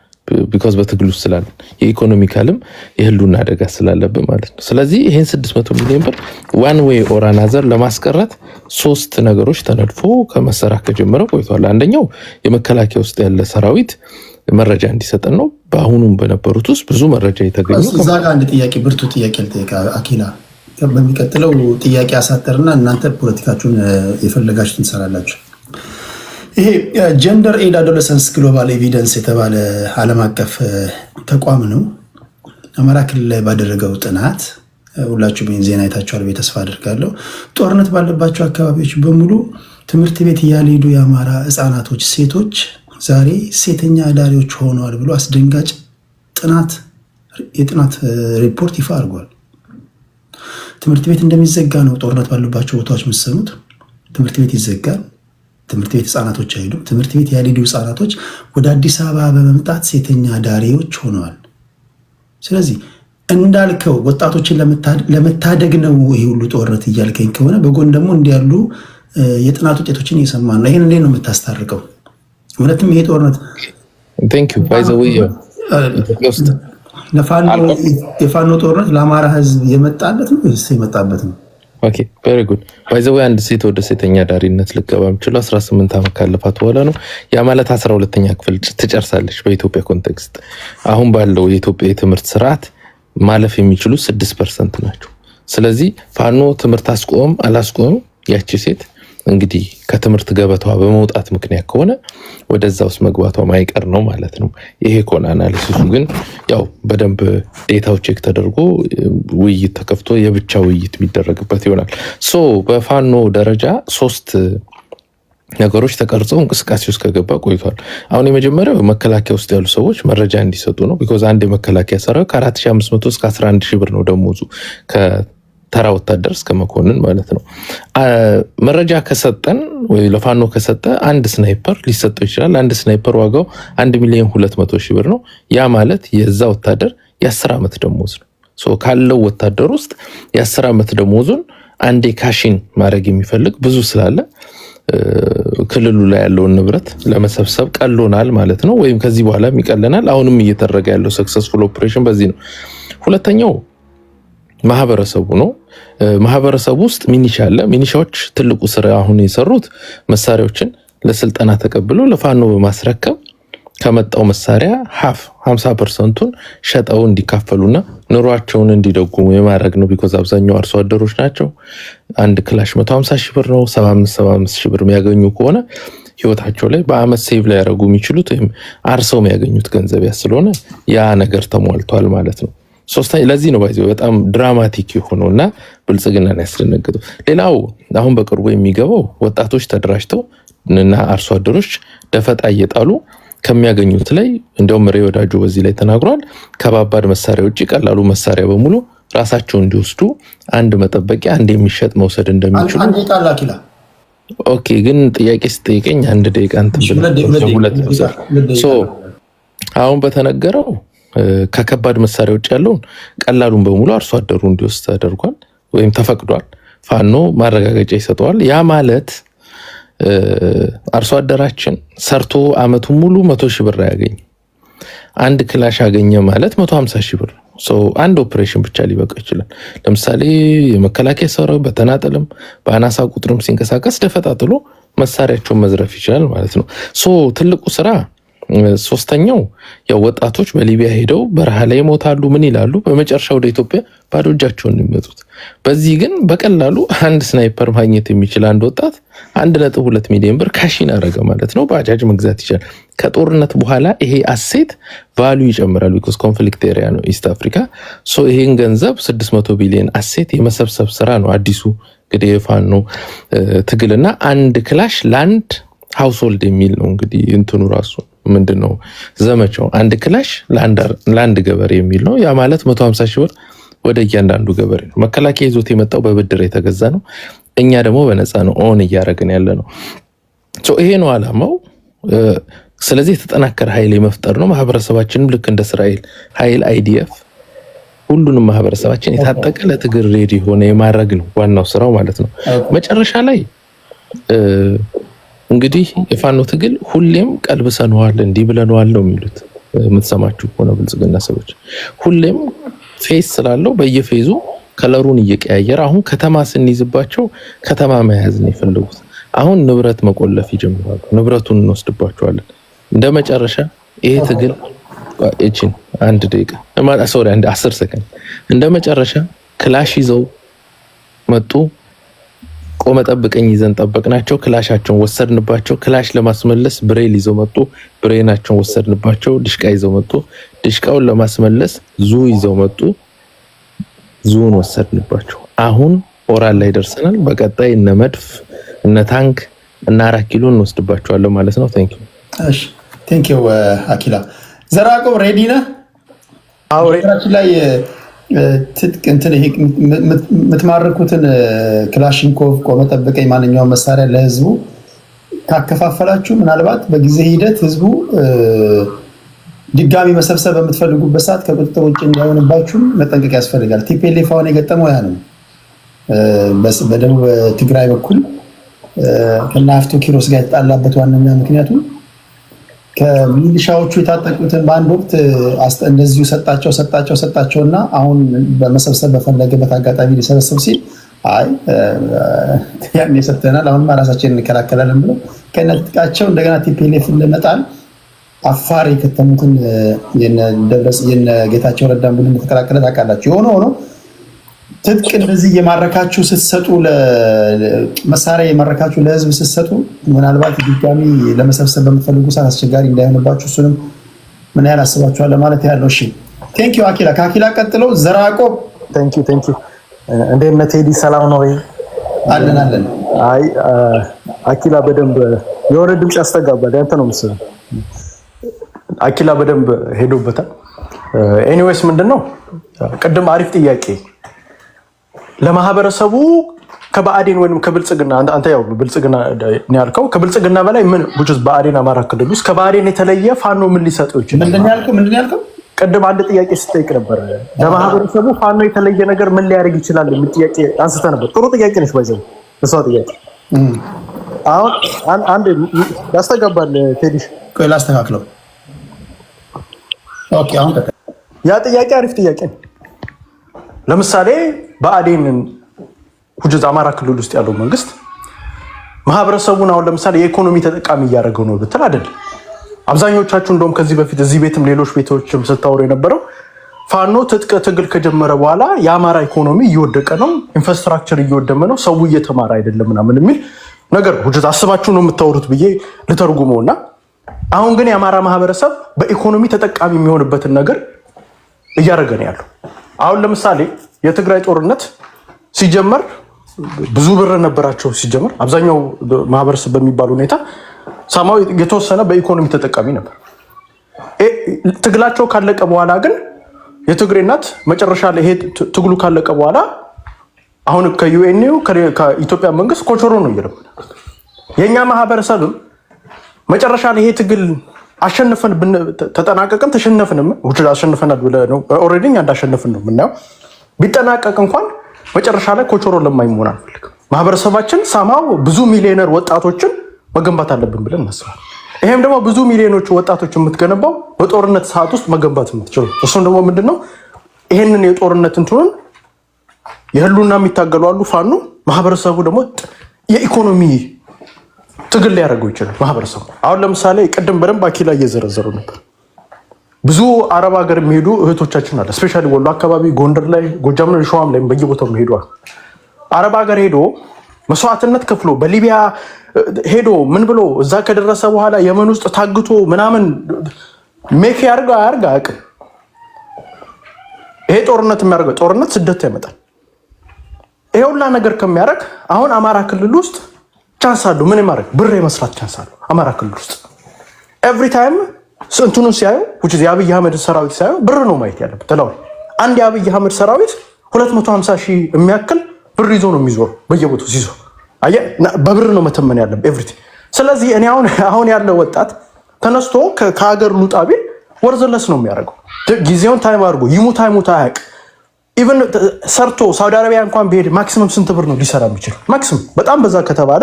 ቢኮዝ በትግሉ ስላለ የኢኮኖሚካልም የህልውና አደጋ ስላለብን ማለት ነው። ስለዚህ ይሄን 600 ሚሊዮን ብር ዋን ዌይ ኦር አናዘር ለማስቀረት 3 ነገሮች ተነድፎ ከመሰራት ከጀመረ ቆይቷል። አንደኛው የመከላከያ ውስጥ ያለ ሰራዊት መረጃ እንዲሰጠን ነው። በአሁኑም በነበሩት ውስጥ ብዙ መረጃ የተገኘ እዛ ጋር አንድ ጥያቄ ብርቱ ጥያቄ ልጠይቅ አኪላ። በሚቀጥለው ጥያቄ አሳጠርና እናንተ ፖለቲካችሁን የፈለጋችሁትን ትሰራላችሁ። ይሄ ጀንደር ኤድ አዶለሰንስ ግሎባል ኤቪደንስ የተባለ ዓለም አቀፍ ተቋም ነው። አማራ ክልል ላይ ባደረገው ጥናት ሁላችሁ ዜና አይታችኋል ብዬ ተስፋ አድርጋለሁ። ጦርነት ባለባቸው አካባቢዎች በሙሉ ትምህርት ቤት ያልሄዱ የአማራ ህፃናቶች፣ ሴቶች ዛሬ ሴተኛ አዳሪዎች ሆነዋል ብሎ አስደንጋጭ የጥናት ሪፖርት ይፋ አድርጓል። ትምህርት ቤት እንደሚዘጋ ነው ጦርነት ባሉባቸው ቦታዎች የምትሰሙት። ትምህርት ቤት ይዘጋል። ትምህርት ቤት ህፃናቶች አይሄዱም። ትምህርት ቤት ያልሄዱ ህፃናቶች ወደ አዲስ አበባ በመምጣት ሴተኛ ዳሪዎች ሆነዋል። ስለዚህ እንዳልከው ወጣቶችን ለመታደግ ነው ይሄ ሁሉ ጦርነት እያልከኝ ከሆነ በጎን ደግሞ እንዲያሉ የጥናት ውጤቶችን እየሰማን ነው። ይሄን እንዴት ነው የምታስታርቀው? እውነትም ይሄ ጦርነት የፋኖ ጦርነት ለአማራ ህዝብ የመጣበት ነው ወይስ የመጣበት ነው? ኦኬ ቬሪ ጉድ ባይ ዘ ዌይ አንድ ሴት ወደ ሴተኛ ዳሪነት ልገባ የምችለው 18 ዓመት ካለፋት በኋላ ነው። ያ ማለት 12ኛ ክፍል ትጨርሳለች በኢትዮጵያ ኮንቴክስት። አሁን ባለው የኢትዮጵያ የትምህርት ስርዓት ማለፍ የሚችሉ 6% ናቸው። ስለዚህ ፋኖ ትምህርት አስቆም አላስቆም ያቺ ሴት እንግዲህ ከትምህርት ገበታዋ በመውጣት ምክንያት ከሆነ ወደዛ ውስጥ መግባቷ ማይቀር ነው ማለት ነው። ይሄ ኮን አናሊሲሱ ግን ያው በደንብ ዴታው ቼክ ተደርጎ ውይይት ተከፍቶ የብቻ ውይይት የሚደረግበት ይሆናል። ሶ በፋኖ ደረጃ 3 ነገሮች ተቀርጸው እንቅስቃሴ ውስጥ ከገባ ቆይቷል። አሁን የመጀመሪያው መከላከያ ውስጥ ያሉ ሰዎች መረጃ እንዲሰጡ ነው። ቢኮዝ አንድ የመከላከያ ሰራዊት ከ4500 እስከ 11000 ብር ነው ደሞዙ ተራ ወታደር እስከ መኮንን ማለት ነው። መረጃ ከሰጠን ወይ ለፋኖ ከሰጠ አንድ ስናይፐር ሊሰጠው ይችላል። አንድ ስናይፐር ዋጋው 1 ሚሊዮን 200 ሺህ ብር ነው። ያ ማለት የዛ ወታደር የ10 ዓመት ደሞዝ ነው። ሶ ካለው ወታደር ውስጥ የ10 ዓመት ደሞዙን አንዴ ካሽን ማድረግ የሚፈልግ ብዙ ስላለ ክልሉ ላይ ያለውን ንብረት ለመሰብሰብ ቀሎናል ማለት ነው። ወይም ከዚህ በኋላም ይቀለናል። አሁንም እየተደረገ ያለው ሰክሰስፉል ኦፕሬሽን በዚህ ነው። ሁለተኛው ማህበረሰቡ ነው። ማህበረሰቡ ውስጥ ሚኒሻ አለ። ሚኒሻዎች ትልቁ ስራ አሁን የሰሩት መሳሪያዎችን ለስልጠና ተቀብለው ለፋኖ በማስረከብ ከመጣው መሳሪያ 50%ን ሸጠው እንዲካፈሉና ኑሯቸውን እንዲደጉሙ የማድረግ ነው። ቢኮዝ አብዛኛው አርሶ አደሮች ናቸው። አንድ ክላሽ 150 ሺህ ብር ነው። 75 ሺህ ብር የሚያገኙ ከሆነ ህይወታቸው ላይ በአመት ሴቭ ላይ ያደረጉ የሚችሉት ወይም አርሰው የሚያገኙት ገንዘብ ስለሆነ ያ ነገር ተሟልቷል ማለት ነው። ሶስተኛ ለዚህ ነው ባይዘው በጣም ድራማቲክ የሆነውና ብልጽግናን ያስደነገጠው። ሌላው አሁን በቅርቡ የሚገባው ወጣቶች ተደራጅተው እና አርሶ አደሮች ደፈጣ እየጣሉ ከሚያገኙት ላይ እንደውም ሬ ወዳጆ በዚህ ላይ ተናግሯል። ከባባድ መሳሪያ ውጪ ቀላሉ መሳሪያ በሙሉ ራሳቸው እንዲወስዱ አንድ መጠበቂያ አንድ የሚሸጥ መውሰድ እንደሚችሉ ኦኬ። ግን ጥያቄ ስጠይቀኝ 1 ደቂቃ እንትን ብለ አሁን በተነገረው ከከባድ መሳሪያ ውጭ ያለውን ቀላሉን በሙሉ አርሶ አደሩ እንዲወስድ ተደርጓል ወይም ተፈቅዷል። ፋኖ ማረጋገጫ ይሰጠዋል። ያ ማለት አርሶ አደራችን ሰርቶ አመቱን ሙሉ 100,000 ብር ያገኝ አንድ ክላሽ አገኘ ማለት 150,000 ብር አንድ ኦፕሬሽን ብቻ ሊበቃ ይችላል። ለምሳሌ የመከላከያ ሰራዊት በተናጠልም በአናሳ ቁጥርም ሲንቀሳቀስ ደፈጣጥሎ መሳሪያቸውን መዝረፍ ይችላል ማለት ነው። ትልቁ ስራ ሶስተኛው ያው ወጣቶች በሊቢያ ሄደው በረሃ ላይ ይሞታሉ፣ ምን ይላሉ፣ በመጨረሻ ወደ ኢትዮጵያ ባዶ እጃቸውን የሚመጡት። በዚህ ግን በቀላሉ አንድ ስናይፐር ማግኘት የሚችል አንድ ወጣት 1.2 ሚሊዮን ብር ካሽን አረገ ማለት ነው። ባጃጅ መግዛት ይችላል። ከጦርነት በኋላ ይሄ አሴት ቫልዩ ይጨምራል። ቢኮዝ ኮንፍሊክት ኤሪያ ነው ኢስት አፍሪካ። ይሄን ገንዘብ 600 ቢሊዮን አሴት የመሰብሰብ ስራ ነው አዲሱ እንግዲህ የፋኖ ትግልና አንድ ክላሽ ላንድ ሃውስሆልድ የሚል ነው እንግዲህ እንትኑ ራሱ ምንድነው ዘመቻው አንድ ክላሽ ለአንድ ገበሬ የሚል ነው። ያ ማለት 150,000 ብር ወደ እያንዳንዱ ገበሬ ነው። መከላከያ ይዞት የመጣው በብድር የተገዛ ነው። እኛ ደግሞ በነፃ ነው ኦን እያደረግን ያለ ነው። ይሄ ነው አላማው። ስለዚህ የተጠናከረ ኃይል የመፍጠር ነው። ማህበረሰባችንም ልክ እንደ እስራኤል ኃይል አይዲኤፍ ሁሉንም ማህበረሰባችን የታጠቀ ለትግል ሬዲ ሆነ የማድረግ ነው ዋናው ስራው ማለት ነው። መጨረሻ ላይ እንግዲህ የፋኖ ትግል ሁሌም ቀልብሰነዋል እንዲህ ብለነዋል ነው የሚሉት። የምትሰማችሁ ሆነ ብልጽግና ሰዎች ሁሌም ፌስ ስላለው በየፌዙ ከለሩን እየቀያየረ አሁን ከተማ ስንይዝባቸው ከተማ መያዝ ነው የፈለጉት። አሁን ንብረት መቆለፍ ይጀምራሉ። ንብረቱን እንወስድባቸዋለን። እንደ መጨረሻ ይሄ ትግል እቺን 1 ደቂቃ 10 ሰከንድ እንደ መጨረሻ ክላሽ ይዘው መጡ። ቆመ ጠብቀኝ ይዘን ጠበቅናቸው። ክላሻቸውን ወሰድንባቸው። ክላሽ ለማስመለስ ብሬል ይዘው መጡ። ብሬናቸውን ወሰድንባቸው። ድሽቃ ይዘው መጡ። ድሽቃውን ለማስመለስ ዙ ይዘው መጡ። ዙን ወሰድንባቸው። አሁን ኦራል ላይ ደርሰናል። በቀጣይ እነ መድፍ እነ ታንክ እና 4 ኪሎ እንወስድባቸዋለን ማለት ነው። ቴንክ ዩ። እሺ ቴንክ ዩ አኪላ። ዘራቆብ ሬዲ ነህ? አዎ ሬዲያችን ላይ ትጥቅ እንትን ይሄ የምትማርኩትን ክላሽንኮቭ ቆመ ጠብቀኝ ማንኛውም መሳሪያ ለህዝቡ ካከፋፈላችሁ ምናልባት በጊዜ ሂደት ህዝቡ ድጋሚ መሰብሰብ በምትፈልጉበት ሰዓት ከቁጥጥር ውጭ እንዳይሆንባችሁ መጠንቀቅ ያስፈልጋል። ቲፒኤልኤፍ አሁን የገጠመው ያ ነው። በደቡብ ትግራይ በኩል ከና ሀፍቶ ኪሮስ ጋር የተጣላበት ዋነኛ ምክንያቱ ከሚሊሻዎቹ የታጠቁትን በአንድ ወቅት እንደዚሁ ሰጣቸውና አሁን በመሰብሰብ በፈለገበት አጋጣሚ ሊሰበሰብ ሲል አይ ያን የሰጠናል አሁን ራሳችንን እንከላከላለን ብለው ከነጥቃቸው እንደገና ቲፒኤልኤፍን ለመጣል አፋር የከተሙትን የነ ጌታቸው ረዳን ቡድን ተከላከለ ታውቃላችሁ። ሆኖ ትጥቅ እንደዚህ የማረካችሁ ስትሰጡ ለመሳሪያ የማረካችሁ ለህዝብ ስትሰጡ ምናልባት ድጋሚ ለመሰብሰብ በምትፈልጉ ሰዓት አስቸጋሪ እንዳይሆንባችሁ እሱንም ምን ያህል አስባችኋል ማለት ያለው። እሺ ቴንክ ዩ አኪላ። ከአኪላ ቀጥሎ ዘራቆብ። ቴንክ ዩ እንዴት ነህ ቴዲ? ሰላም ነው ወይ? አለን። አይ አኪላ በደንብ የሆነ ድምጽ ያስተጋባል። ያንተ ነው መሰለኝ። አኪላ በደንብ ሄዶበታል። ኤኒዌይስ ምንድነው ቅድም አሪፍ ጥያቄ ለማህበረሰቡ ከብአዴን ወይንም ከብልጽግና አንተ ያው ብልጽግና ነው ያልከው ከብልጽግና በላይ ምን ውጭስ ብአዴን አማራ ክልል ውስጥ ከብአዴን የተለየ ፋኖ ምን ሊሰጠው ይችላል? ምንድን ያልከው? ቅድም አንድ ጥያቄ ስትጠይቅ ነበር። ለማህበረሰቡ ፋኖ የተለየ ነገር ምን ሊያደርግ ይችላል የሚል ጥያቄ አንስተ ነበር። ጥሩ ጥያቄ ነች። ባይዘው እሷ ጥያቄ አሁን አንድ ያስተጋባል። ቴዲሽ ቆይ ላስተካክለው። ኦኬ አሁን ያ ጥያቄ አሪፍ ጥያቄ ነው። ለምሳሌ ብአዴንን ሁጅዝ አማራ ክልል ውስጥ ያለው መንግስት ማህበረሰቡን አሁን ለምሳሌ የኢኮኖሚ ተጠቃሚ እያደረገው ነው ብትል አይደል? አብዛኞቻችሁ እንደውም ከዚህ በፊት እዚህ ቤትም ሌሎች ቤቶችም ስታወሩ የነበረው ፋኖ ትጥቅ ትግል ከጀመረ በኋላ የአማራ ኢኮኖሚ እየወደቀ ነው፣ ኢንፍራስትራክቸር እየወደመ ነው፣ ሰው እየተማረ አይደለም ምናምን የሚል ነገር ሁጅዝ አስባችሁ ነው የምታወሩት ብዬ ልተርጉመውና አሁን ግን የአማራ ማህበረሰብ በኢኮኖሚ ተጠቃሚ የሚሆንበትን ነገር እያደረገ ነው ያለው። አሁን ለምሳሌ የትግራይ ጦርነት ሲጀመር ብዙ ብር ነበራቸው። ሲጀመር አብዛኛው ማህበረሰብ በሚባል ሁኔታ ሳማው የተወሰነ በኢኮኖሚ ተጠቃሚ ነበር። ትግላቸው ካለቀ በኋላ ግን የትግሬ እናት መጨረሻ ላይ ይሄ ትግሉ ካለቀ በኋላ አሁን ከዩኤንዩ ከኢትዮጵያ መንግስት ኮቾሮ ነው እየለመደ የኛ ማህበረሰብም መጨረሻ ላይ ይሄ ትግል አሸንፈን ተጠናቀቀን ተሸነፍንም አሸንፈናል ብለህ ነው ኦልሬዲ እኛ እንዳሸነፍን ነው የምናየው። ቢጠናቀቅ እንኳን መጨረሻ ላይ ኮቾሮ ለማኝ መሆን አንፈልግም። ማህበረሰባችን ሳማው ብዙ ሚሊዮነር ወጣቶችን መገንባት አለብን ብለን እናስባለን። ይሄም ደግሞ ብዙ ሚሊዮኖች ወጣቶች የምትገነባው በጦርነት ሰዓት ውስጥ መገንባት የምትችሉ እሱም ደግሞ ምንድነው ይሄንን የጦርነት እንትኑን የህሉና የሚታገሉ አሉ ፋኖ ማህበረሰቡ ደግሞ የኢኮኖሚ ትግል ሊያደርገው ይችላል። ማህበረሰቡ አሁን ለምሳሌ ቅድም በደንብ አኪላ እየዘረዘሩ ነበር። ብዙ አረብ ሀገር የሚሄዱ እህቶቻችን አለ ስፔሻሊ ወሎ አካባቢ፣ ጎንደር ላይ፣ ጎጃም ላይ፣ ሸዋም ላይ በየቦታው የሚሄዱ አረብ ሀገር ሄዶ መስዋዕትነት ከፍሎ በሊቢያ ሄዶ ምን ብሎ እዛ ከደረሰ በኋላ የመን ውስጥ ታግቶ ምናምን ሜክ ያርጋ አያውቅም። ይሄ ጦርነት የሚያደርገው ጦርነት ስደት ያመጣል። ይሄ ሁላ ነገር ከሚያደርግ አሁን አማራ ክልል ውስጥ ቻንስ አለው ምን ማድረግ ብር የመስራት ቻንስ አለው። አማራ ክልል ውስጥ ኤቭሪ ታይም ስንቱን ሲያዩ የአብይ አህመድ ሰራዊት ሲያዩ ብር ነው ማየት ያለበት። ተላው አንድ የአብይ አህመድ ሰራዊት 250 ሺህ የሚያክል ብር ይዞ ነው የሚዞር በየቦታው ሲዞር አየህ፣ በብር ነው መተመን ያለበት ኤቭሪቲንግ። ስለዚህ እኔ አሁን ያለው ወጣት ተነስቶ ከሀገር ሉጣ ቢል ወርዝለስ ነው የሚያደርገው። ጊዜውን ታይም አድርጎ ይሙት አይሙት አያውቅ። ኢቨን ሰርቶ ሳውዲ አረቢያ እንኳን ቢሄድ ማክሲመም ስንት ብር ነው ሊሰራ የሚችል? ማክሲመም በጣም በዛ ከተባለ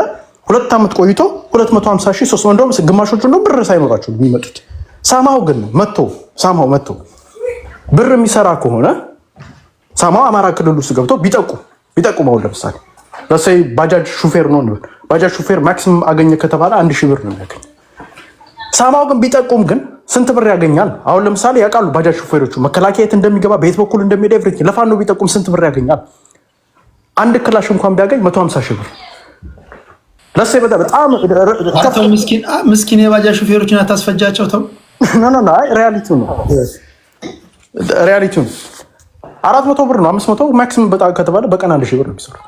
2 ዓመት ቆይቶ 250 ሺህ 300 እንደውም ግማሾቹ ነው ብር ሳይኖራቸው የሚመጡት። ሳማው ግን መጥቶ ብር የሚሰራ ከሆነ ሳማው አማራ ክልል ውስጥ ገብቶ ቢጠቁመው ለምሳሌ ለሰይ ባጃጅ ሹፌር ነው እንበል። ባጃጅ ሹፌር ማክሲመም አገኘ ከተባለ 1000 ብር ነው የሚያገኝ። ሳማው ግን ቢጠቁም ግን ስንት ብር ያገኛል? አሁን ለምሳሌ ያውቃሉ ባጃጅ ሹፌሮቹ መከላከያ የት እንደሚገባ በየት በኩል እንደሚሄድ ኤቭሪቲንግ። ለፋኖ ቢጠቁም ስንት ብር ያገኛል? አንድ ክላሽ እንኳን ቢያገኝ 150 ሺህ ብር ለሰይ በጣም ምስኪን የባጃጅ ሹፌሮችን አታስፈጃቸው። ተው ኖ ሪያሊቲው ነው 400 ብር ነው 500 ማክሲመም በጣም ከተባለ በቀን 1000 ብር ነው የሚሰሩት።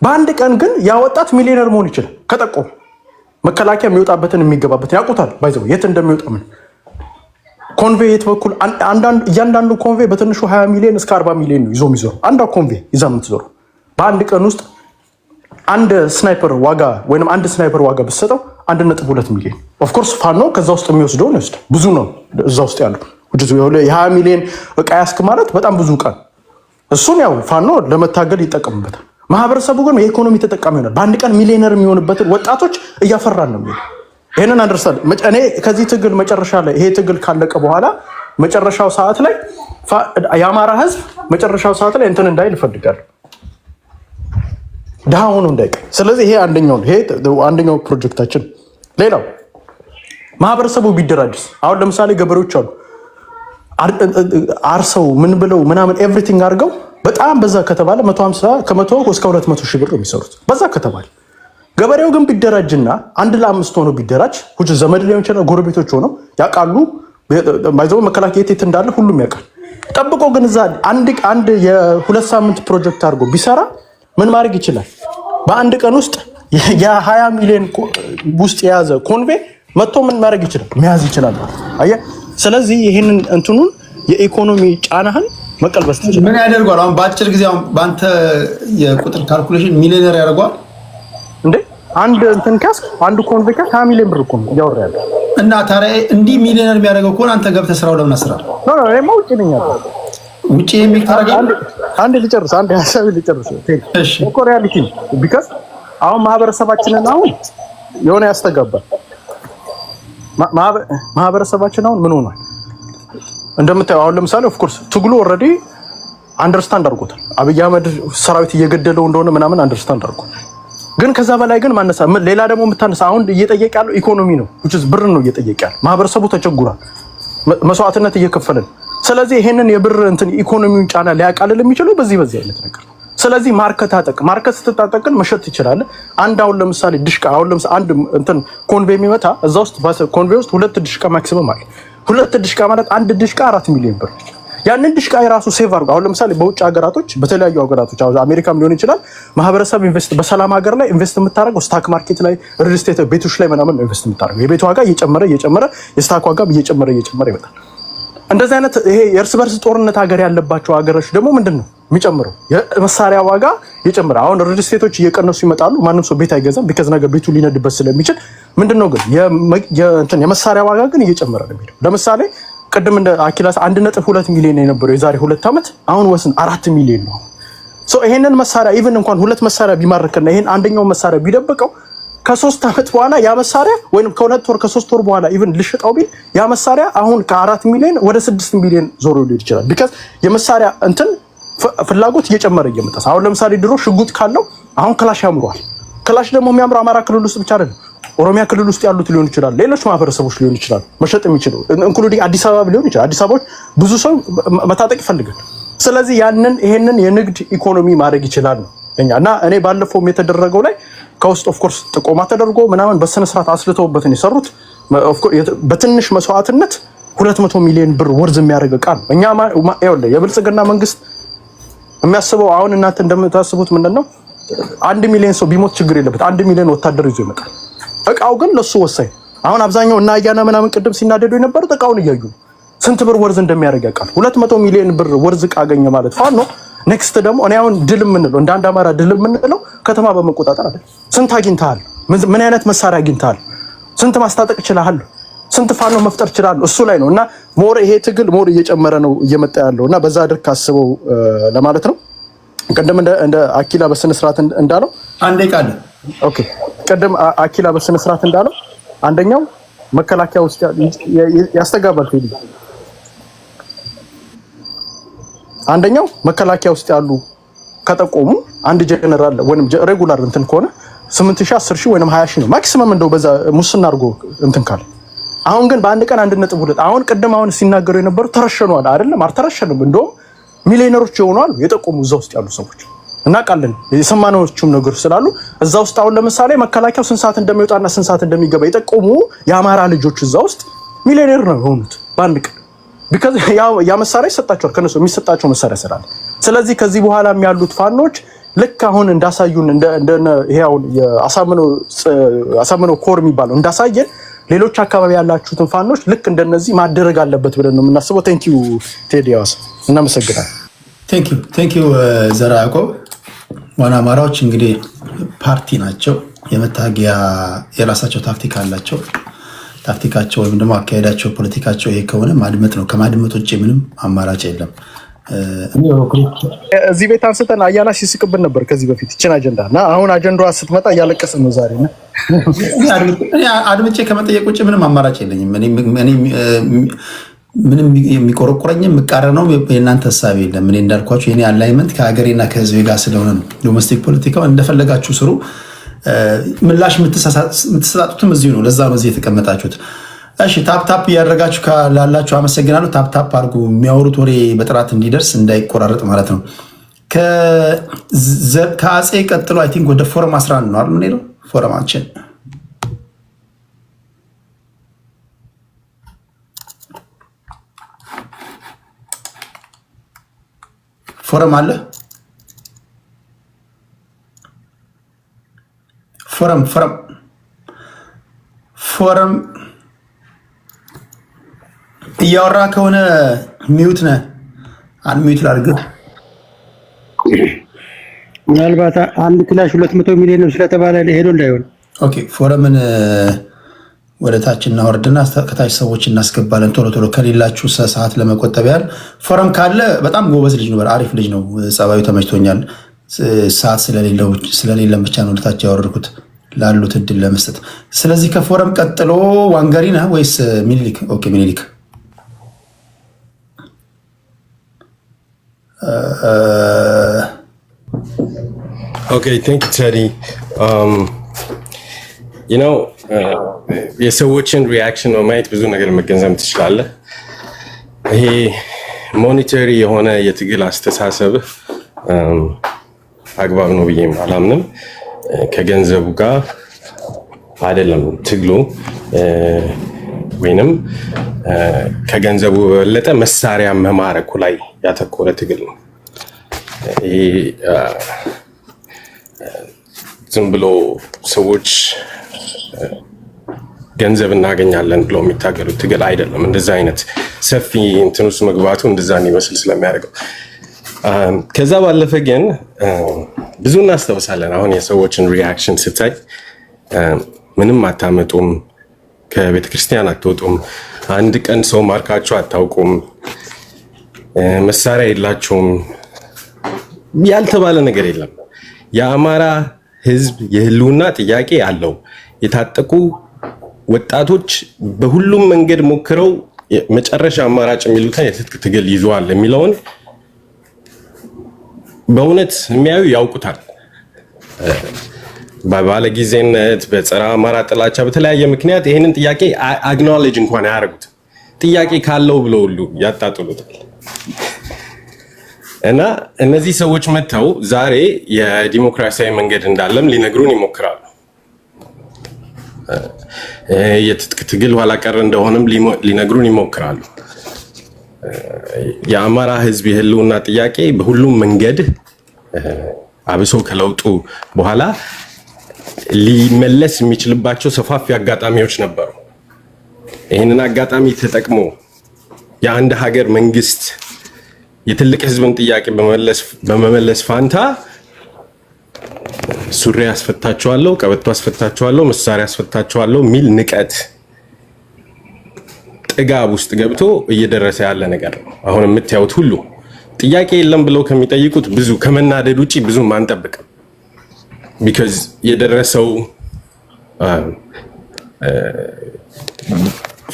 በአንድ ቀን ግን ያወጣት ሚሊዮነር መሆን ይችላል ከጠቆም። መከላከያ የሚወጣበትን የሚገባበትን ያውቁታል። ባይዘው የት እንደሚወጣ ምን ኮንቬ የት በኩል እያንዳንዱ ኮንቬ በትንሹ 20 ሚሊዮን እስከ 40 ሚሊዮን ነው ይዞ የሚዞሩ። አንዷ ኮንቬ ይዛ የምትዞሩ በአንድ ቀን ውስጥ አንድ ስናይፐር ዋጋ ወይንም አንድ ስናይፐር ዋጋ ብትሰጠው 1.2 ሚሊዮን። ኦፍ ኮርስ ፋኖ ከዛ ውስጥ የሚወስደውን ይወስዳል። ብዙ ነው እዛ ውስጥ ያለው የ20 ሚሊዮን እቃ ያስክ ማለት በጣም ብዙ እቃ። እሱን ያው ፋኖ ለመታገል ይጠቀምበታል። ማህበረሰቡ ግን የኢኮኖሚ ተጠቃሚ ይሆናል። በአንድ ቀን ሚሊዮነር የሚሆንበትን ወጣቶች እያፈራን ነው። ይሄንን አንደርስታንድ እኔ ከዚህ ትግል መጨረሻ ላይ ይሄ ትግል ካለቀ በኋላ መጨረሻው ሰዓት ላይ የአማራ ህዝብ መጨረሻው ሰዓት ላይ እንትን እንዳይል እፈልጋለሁ፣ ድሃ ሆኖ እንዳይቀር። ስለዚህ ይሄ አንደኛው ፕሮጀክታችን። ሌላው ማህበረሰቡ ቢደራጅስ? አሁን ለምሳሌ ገበሬዎች አሉ አርሰው ምን ብለው ምናምን ኤቭሪቲንግ አድርገው በጣም በዛ ከተባለ 150 ከ100 እስከ 200 ሺህ ብር ነው የሚሰሩት በዛ ከተባለ። ገበሬው ግን ቢደራጅና 1 ለ5 ሆኖ ቢደራጅ ዘመድ ሊሆን ይችላል ጎረቤቶች ሆነው ያውቃሉ። ማይዘው መከላከያ የት እንዳለ ሁሉም ያውቃል። ጠብቆ ግን እዛ አንድ የ2 ሳምንት ፕሮጀክት አድርጎ ቢሰራ ምን ማድረግ ይችላል? በአንድ ቀን ውስጥ የ20 ሚሊዮን ውስጥ የያዘ ኮንቬ መጥቶ ምን ማድረግ ይችላል? መያዝ ይችላል። አየህ። ስለዚህ ይህንን እንትኑን የኢኮኖሚ ጫናህን መቀልበስ ትችላል። ምን ያደርጓል? አሁን በአጭር ጊዜ በአንተ የቁጥር ካልኩሌሽን ሚሊዮነር ያደርጓል እንዴ? አንድ እንትን ካስክ አንድ ኮንቬ ካስክ 20 ሚሊዮን ብር እኮ ነው እያወራ ያለው። እና ታዲያ እንዲህ ሚሊዮነር የሚያደርገው ከሆነ አንተ ገብተህ ስራው ለምን አስራል? እኔማ ውጭ ነኝ ያለው ውጭ የሚል ታደርጋለህ። አንድ ሀሳብ ልጨርስ እኮ ሪያሊቲ ነው። ቢካዝ አሁን ማህበረሰባችንን አሁን የሆነ ያስተጋባል። ማህበረሰባችን አሁን ምን ሆኗል እንደምታየው። አሁን ለምሳሌ ኦፍ ኮርስ ትግሉ ኦልሬዲ አንደርስታንድ አድርጎታል። አብይ አህመድ ሰራዊት እየገደለው እንደሆነ ምናምን አንደርስታንድ አድርጎታል። ግን ከዛ በላይ ግን ማነሳ ሌላ ደግሞ የምታነሳ አሁን እየጠየቀ ያለው ኢኮኖሚ ነው። ብር ነው እየጠየቀ ያለው። ማህበረሰቡ ተቸግሯል፣ መስዋዕትነት እየከፈለን። ስለዚህ ይሄንን የብር እንትን ኢኮኖሚውን ጫና ሊያቃልል የሚችለው በዚህ አይነት ነገር ነው። ስለዚህ ማርከት ስትታጠቅን መሸጥ ይችላል። አሁን ለምሳሌ ድሽቃ አንድ እንትን ኮንቬ የሚመታ እዛ ውስጥ ኮንቬ ውስጥ 2 ድሽቃ ማክሲመም አለ። 2 ድሽቃ ማለት አንድ ድሽቃ 4 ሚሊዮን ብር። ያንን ድሽቃ የራሱ ሴቭ አድርጎ አሁን ለምሳሌ በውጭ ሀገራቶች በተለያዩ ሀገራቶች አሁን አሜሪካም ሊሆን ይችላል ማህበረሰብ ኢንቨስት በሰላም ሀገር ላይ ኢንቨስት የምታደርገው ስታክ ማርኬት ላይ ሪል ስቴት ቤቶች ላይ ምናምን ኢንቨስት የምታደርገው የቤት ዋጋ እየጨመረ የስታክ ዋጋም እየጨመረ ይመጣል። እንደዚህ አይነት ይሄ የእርስ በርስ ጦርነት ሀገር ያለባቸው ሀገሮች ደግሞ ምንድነው የሚጨምረው? የመሳሪያ ዋጋ ይጨምራል። አሁን ሪል ስቴቶች እየቀነሱ ይመጣሉ። ማንም ሰው ቤት አይገዛም። ቢካዝ ነገር ቤቱ ሊነድበት ስለሚችል ምንድነው ግን የመሳሪያ ዋጋ ግን እየጨመረ ነው የሚሄደው። ለምሳሌ ቅድም እንደ አኪላስ 1.2 ሚሊዮን የነበረው የዛሬ 2 ዓመት አሁን ወስን 4 ሚሊዮን ነው። ይሄንን መሳሪያ ኢቭን እንኳን 2 መሳሪያ ቢማርከና ይሄን አንደኛው መሳሪያ ቢደብቀው ከ3 ዓመት በኋላ ያ መሳሪያ ወይንም ከ2 ወር ከ3 ወር በኋላ ኢቭን ልሽጣው ቢል ያ መሳሪያ አሁን ከ4 ሚሊዮን ወደ 6 ሚሊዮን ዞሮ ሊሄድ ይችላል። ቢካዝ የመሳሪያ ፍላጎት እየጨመረ እየመጣ አሁን ለምሳሌ ድሮ ሽጉጥ ካለው አሁን ክላሽ ያምሯል። ክላሽ ደግሞ የሚያምረው አማራ ክልል ውስጥ ብቻ አይደለም፣ ኦሮሚያ ክልል ውስጥ ያሉት ሊሆን ይችላል፣ ሌሎች ማህበረሰቦች ሊሆን ይችላል መሸጥ የሚችሉ ኢንክሉዲንግ አዲስ አበባ ሊሆን ይችላል። አዲስ አበባ ብዙ ሰው መታጠቅ ይፈልጋል። ስለዚህ ይሄንን የንግድ ኢኮኖሚ ማድረግ ይችላል ነው እና እኔ ባለፈውም የተደረገው ላይ ከውስጥ ኦፍ ኮርስ ጥቆማ ተደርጎ ምናምን በስነ ስርዓት አስልተውበትን የሰሩት በትንሽ መስዋዕትነት 200 ሚሊዮን ብር ወርዝ የሚያደርግ ዕቃ ነው። እኛ የብልጽግና መንግስት የሚያስበው አሁን እናንተ እንደምታስቡት ምንድነው 1 ሚሊዮን ሰው ቢሞት ችግር የለበት፣ 1 ሚሊዮን ወታደር ይዞ ይመጣል። ዕቃው ግን ለሱ ወሳኝ። አሁን አብዛኛው እና አያና ምናምን ቅድም ሲናደዱ የነበሩት ዕቃውን እያዩ ስንት ብር ወርዝ እንደሚያደርግ ያውቃል። 200 ሚሊዮን ብር ወርዝ ዕቃ አገኘ ማለት ፋኖ ኔክስት ደግሞ እኔ አሁን ድል የምንለው እንደ አንድ አማራ ድል የምንለው ከተማ በመቆጣጠር አይደል። ስንት አግኝተሃል? ምን አይነት መሳሪያ አግኝተሃል? ስንት ማስታጠቅ ይችላል? ስንት ፋኖ መፍጠር ይችላል? እሱ ላይ ነው እና ሞር ይሄ ትግል ሞር እየጨመረ ነው እየመጣ ያለው እና በዛ ድርክ አስበው ለማለት ነው። ቀደም እንደ አኪላ በስነ ስርዓት እንዳለው አንዴ ቃል ኦኬ፣ ቀደም አኪላ በስነ ስርዓት እንዳለው አንደኛው መከላከያ ውስጥ ያስተጋባል ቴዲ አንደኛው መከላከያ ውስጥ ያሉ ከጠቆሙ አንድ ጀነራል ወይንም ሬጉላር እንትን ከሆነ 8000 10000 ወይንም 20000 ነው ማክሲመም እንደው በዛ ሙስና አድርጎ እንትን ካለ አሁን ግን በአንድ ቀን 1.2 አሁን ቅድም አሁን ሲናገሩ የነበሩ ተረሸኗል አይደለም አልተረሸንም እንደውም ሚሊዮነሮች ይሆናሉ የጠቆሙ እዛ ውስጥ ያሉ ሰዎች እና ቃልን የሰማናዎቹም ነገር ስላሉ እዛ ውስጥ አሁን ለምሳሌ መከላከያው ስንት ሰዓት እንደሚወጣና ስንት ሰዓት እንደሚገባ የጠቆሙ የአማራ ልጆች እዛ ውስጥ ሚሊዮነር ነው የሆኑት በአንድ ቀን ቢካዝ ያ መሳሪያ ይሰጣቸዋል ከነሱ የሚሰጣቸው መሳሪያ ስላለ። ስለዚህ ከዚህ በኋላ ያሉት ፋኖች ልክ አሁን እንዳሳዩን እንደ ይሄው አሳምነው ኮር የሚባለው እንዳሳየን ሌሎች አካባቢ ያላችሁትን ፋኖች ልክ እንደነዚህ ማደረግ አለበት ብለን ነው የምናስበው። ቴንክ ዩ ቴዲ ያዋስ እናመሰግናለን። ቴንክ ዩ ዘራ ያዕቆብ። ዋና አማራዎች እንግዲህ ፓርቲ ናቸው። የመታገያ የራሳቸው ታክቲክ አላቸው። ታክቲካቸው ወይም ደግሞ አካሄዳቸው ፖለቲካቸው ይሄ ከሆነ ማድመጥ ነው። ከማድመጥ ውጭ ምንም አማራጭ የለም። እዚህ ቤት አንስተን አያና ሲስቅብን ነበር ከዚህ በፊት እችን አጀንዳ እና አሁን አጀንዳዋ ስትመጣ እያለቀስን ነው ዛሬ። አድምጬ ከመጠየቅ ውጭ ምንም አማራጭ የለኝም። ምንም የሚቆረቁረኝም የምቃረነው የእናንተ ሀሳብ የለም። እኔ እንዳልኳችሁ የኔ አላይመንት ከሀገሬና ከህዝቤ ጋር ስለሆነ ነው። ዶሜስቲክ ፖለቲካው እንደፈለጋችሁ ስሩ። ምላሽ የምትሰጣጡትም እዚሁ ነው። ለዛ ነው እዚህ የተቀመጣችሁት። እሺ ታፕታፕ እያደረጋችሁ ላላችሁ አመሰግናለሁ። ታፕታፕ አድርጉ። የሚያወሩት ወሬ በጥራት እንዲደርስ እንዳይቆራረጥ ማለት ነው። ከአፄ ቀጥሎ አይ ቲንክ ወደ ፎረም 11 ነው አይደል? ምን ነው ፎረማችን ፎረም አለ። ፎረም እያወራ ከሆነ ሚዩት ነህ። አንሚዩት ላድርግህ። ምናልባት አንድ ክላሽ 200 ሚሊዮን ነው ስለተባለ ሄዶ እንዳይሆን። ኦኬ ፎረምን ወደ ታች እናወርድና ከታች ሰዎች እናስገባለን። ቶሎ ቶሎ ከሌላችሁ ሰዓት ለመቆጠብ ያህል ፎረም ካለ በጣም ጎበዝ ልጅ ነው፣ አሪፍ ልጅ ነው። ጸባዩ ተመችቶኛል። ሰዓት ስለሌለም ብቻ ነው ወደታች ያወረድኩት ላሉት እድል ለመስጠት። ስለዚህ ከፎረም ቀጥሎ ዋንጋሪ ነህ ወይስ ሚኒሊክ? ኦኬ ሚኒሊክ Okay, thank you, Teddy. የሰዎችን ሪያክሽን በማየት ብዙ ነገር መገንዘብ ትችላለህ። ይሄ ሞኒተሪ የሆነ የትግል አስተሳሰብህ አግባብ ነው ብዬ አላምንም። ከገንዘቡ ጋር አይደለም ትግሉ፣ ወይንም ከገንዘቡ በበለጠ መሳሪያ መማረኩ ላይ ያተኮረ ትግል ነው። ይሄ ዝም ብሎ ሰዎች ገንዘብ እናገኛለን ብሎ የሚታገሉት ትግል አይደለም። እንደዛ አይነት ሰፊ እንትን ውስጥ መግባቱ እንደዛ የሚመስል ስለሚያደርገው ከዛ ባለፈ ግን ብዙ እናስታውሳለን። አሁን የሰዎችን ሪያክሽን ስታይ ምንም አታመጡም፣ ከቤተ ክርስቲያን አትወጡም፣ አንድ ቀን ሰው ማርካችሁ አታውቁም፣ መሳሪያ የላችሁም ያልተባለ ነገር የለም። የአማራ ህዝብ የህልውና ጥያቄ አለው። የታጠቁ ወጣቶች በሁሉም መንገድ ሞክረው መጨረሻ አማራጭ የሚሉትን የትጥቅ ትግል ይዘዋል የሚለውን በእውነት የሚያዩ ያውቁታል። በባለጊዜነት በጸረ አማራ ጥላቻ በተለያየ ምክንያት ይህንን ጥያቄ አግኖሌጅ እንኳን አያደርጉት። ጥያቄ ካለው ብለው ሁሉ ያጣጥሉታል። እና እነዚህ ሰዎች መጥተው ዛሬ የዲሞክራሲያዊ መንገድ እንዳለም ሊነግሩን ይሞክራሉ። የትጥቅ ትግል ኋላ ቀር እንደሆነም ሊነግሩን ይሞክራሉ። የአማራ ህዝብ የህልውና ጥያቄ በሁሉም መንገድ አብሶ ከለውጡ በኋላ ሊመለስ የሚችልባቸው ሰፋፊ አጋጣሚዎች ነበሩ። ይህንን አጋጣሚ ተጠቅሞ የአንድ ሀገር መንግስት የትልቅ ህዝብን ጥያቄ በመመለስ ፋንታ ሱሪ አስፈታቸዋለሁ፣ ቀበቶ አስፈታቸዋለሁ፣ መሳሪያ አስፈታቸዋለሁ ሚል ንቀት ጥጋብ ውስጥ ገብቶ እየደረሰ ያለ ነገር ነው። አሁን የምታዩት ሁሉ ጥያቄ የለም ብለው ከሚጠይቁት ብዙ ከመናደድ ውጪ ብዙም አንጠብቅም። ቢካዝ የደረሰው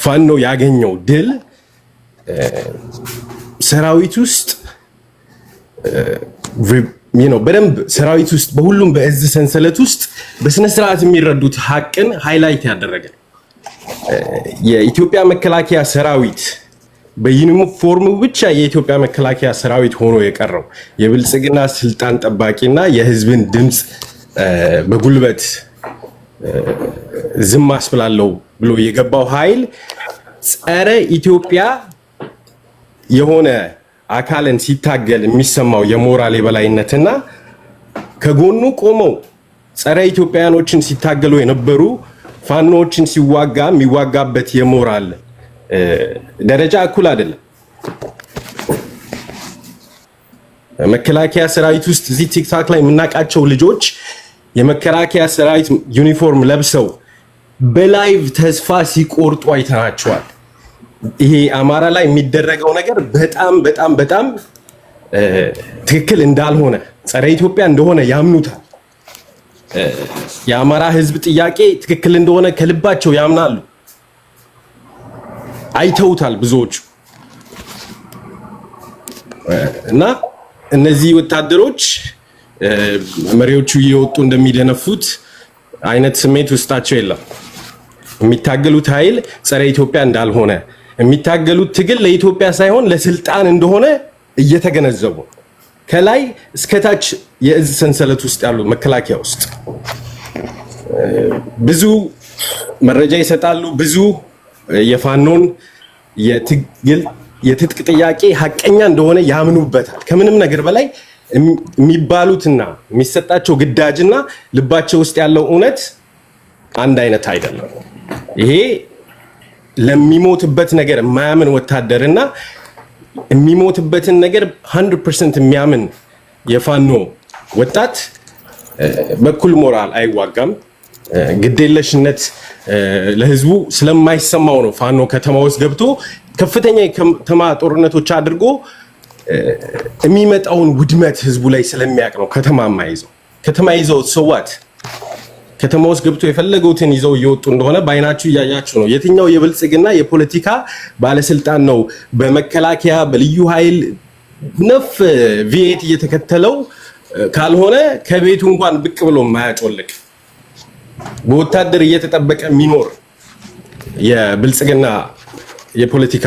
ፋኖ ያገኘው ድል ሰራዊት ውስጥ በደንብ ሰራዊት ውስጥ በሁሉም በእዝ ሰንሰለት ውስጥ በስነ ስርዓት የሚረዱት ሀቅን ሃይላይት ያደረገ የኢትዮጵያ መከላከያ ሰራዊት በዩኒፎርሙ ብቻ የኢትዮጵያ መከላከያ ሰራዊት ሆኖ የቀረው የብልጽግና ስልጣን ጠባቂና የህዝብን ድምጽ በጉልበት ዝም አስብላለሁ ብሎ የገባው ኃይል ጸረ ኢትዮጵያ የሆነ አካልን ሲታገል የሚሰማው የሞራል የበላይነትና ከጎኑ ቆመው ጸረ ኢትዮጵያኖችን ሲታገሉ የነበሩ ፋኖችን ሲዋጋ የሚዋጋበት የሞራል ደረጃ እኩል አይደለም። መከላከያ ሰራዊት ውስጥ እዚህ ቲክታክ ላይ የምናውቃቸው ልጆች የመከላከያ ሰራዊት ዩኒፎርም ለብሰው በላይቭ ተስፋ ሲቆርጡ አይተናቸዋል። ይሄ አማራ ላይ የሚደረገው ነገር በጣም በጣም በጣም ትክክል እንዳልሆነ ጸረ ኢትዮጵያ እንደሆነ ያምኑታል። የአማራ ህዝብ ጥያቄ ትክክል እንደሆነ ከልባቸው ያምናሉ። አይተውታል ብዙዎቹ። እና እነዚህ ወታደሮች መሪዎቹ እየወጡ እንደሚደነፉት አይነት ስሜት ውስጣቸው የለም። የሚታገሉት ኃይል ጸረ ኢትዮጵያ እንዳልሆነ፣ የሚታገሉት ትግል ለኢትዮጵያ ሳይሆን ለስልጣን እንደሆነ እየተገነዘቡ ከላይ እስከታች የእዝ ሰንሰለት ውስጥ ያሉ መከላከያ ውስጥ ብዙ መረጃ ይሰጣሉ። ብዙ የፋኖን የትጥቅ ጥያቄ ሀቀኛ እንደሆነ ያምኑበታል። ከምንም ነገር በላይ የሚባሉትና የሚሰጣቸው ግዳጅና ልባቸው ውስጥ ያለው እውነት አንድ አይነት አይደለም። ይሄ ለሚሞትበት ነገር የማያምን ወታደርና የሚሞትበትን ነገር 100% የሚያምን የፋኖ ወጣት በኩል ሞራል አይዋጋም። ግዴለሽነት ለህዝቡ ስለማይሰማው ነው ፋኖ ከተማ ውስጥ ገብቶ ከፍተኛ የከተማ ጦርነቶች አድርጎ የሚመጣውን ውድመት ህዝቡ ላይ ስለሚያውቅ ነው ከተማ የማይዘው። ከተማ ይዘው ሰዋት ከተማ ውስጥ ገብቶ የፈለጉትን ይዘው እየወጡ እንደሆነ በአይናችሁ እያያችሁ ነው። የትኛው የብልጽግና የፖለቲካ ባለስልጣን ነው በመከላከያ በልዩ ኃይል ነፍ ቪኤት እየተከተለው ካልሆነ ከቤቱ እንኳን ብቅ ብሎ የማያጮልቅ በወታደር እየተጠበቀ የሚኖር የብልጽግና የፖለቲካ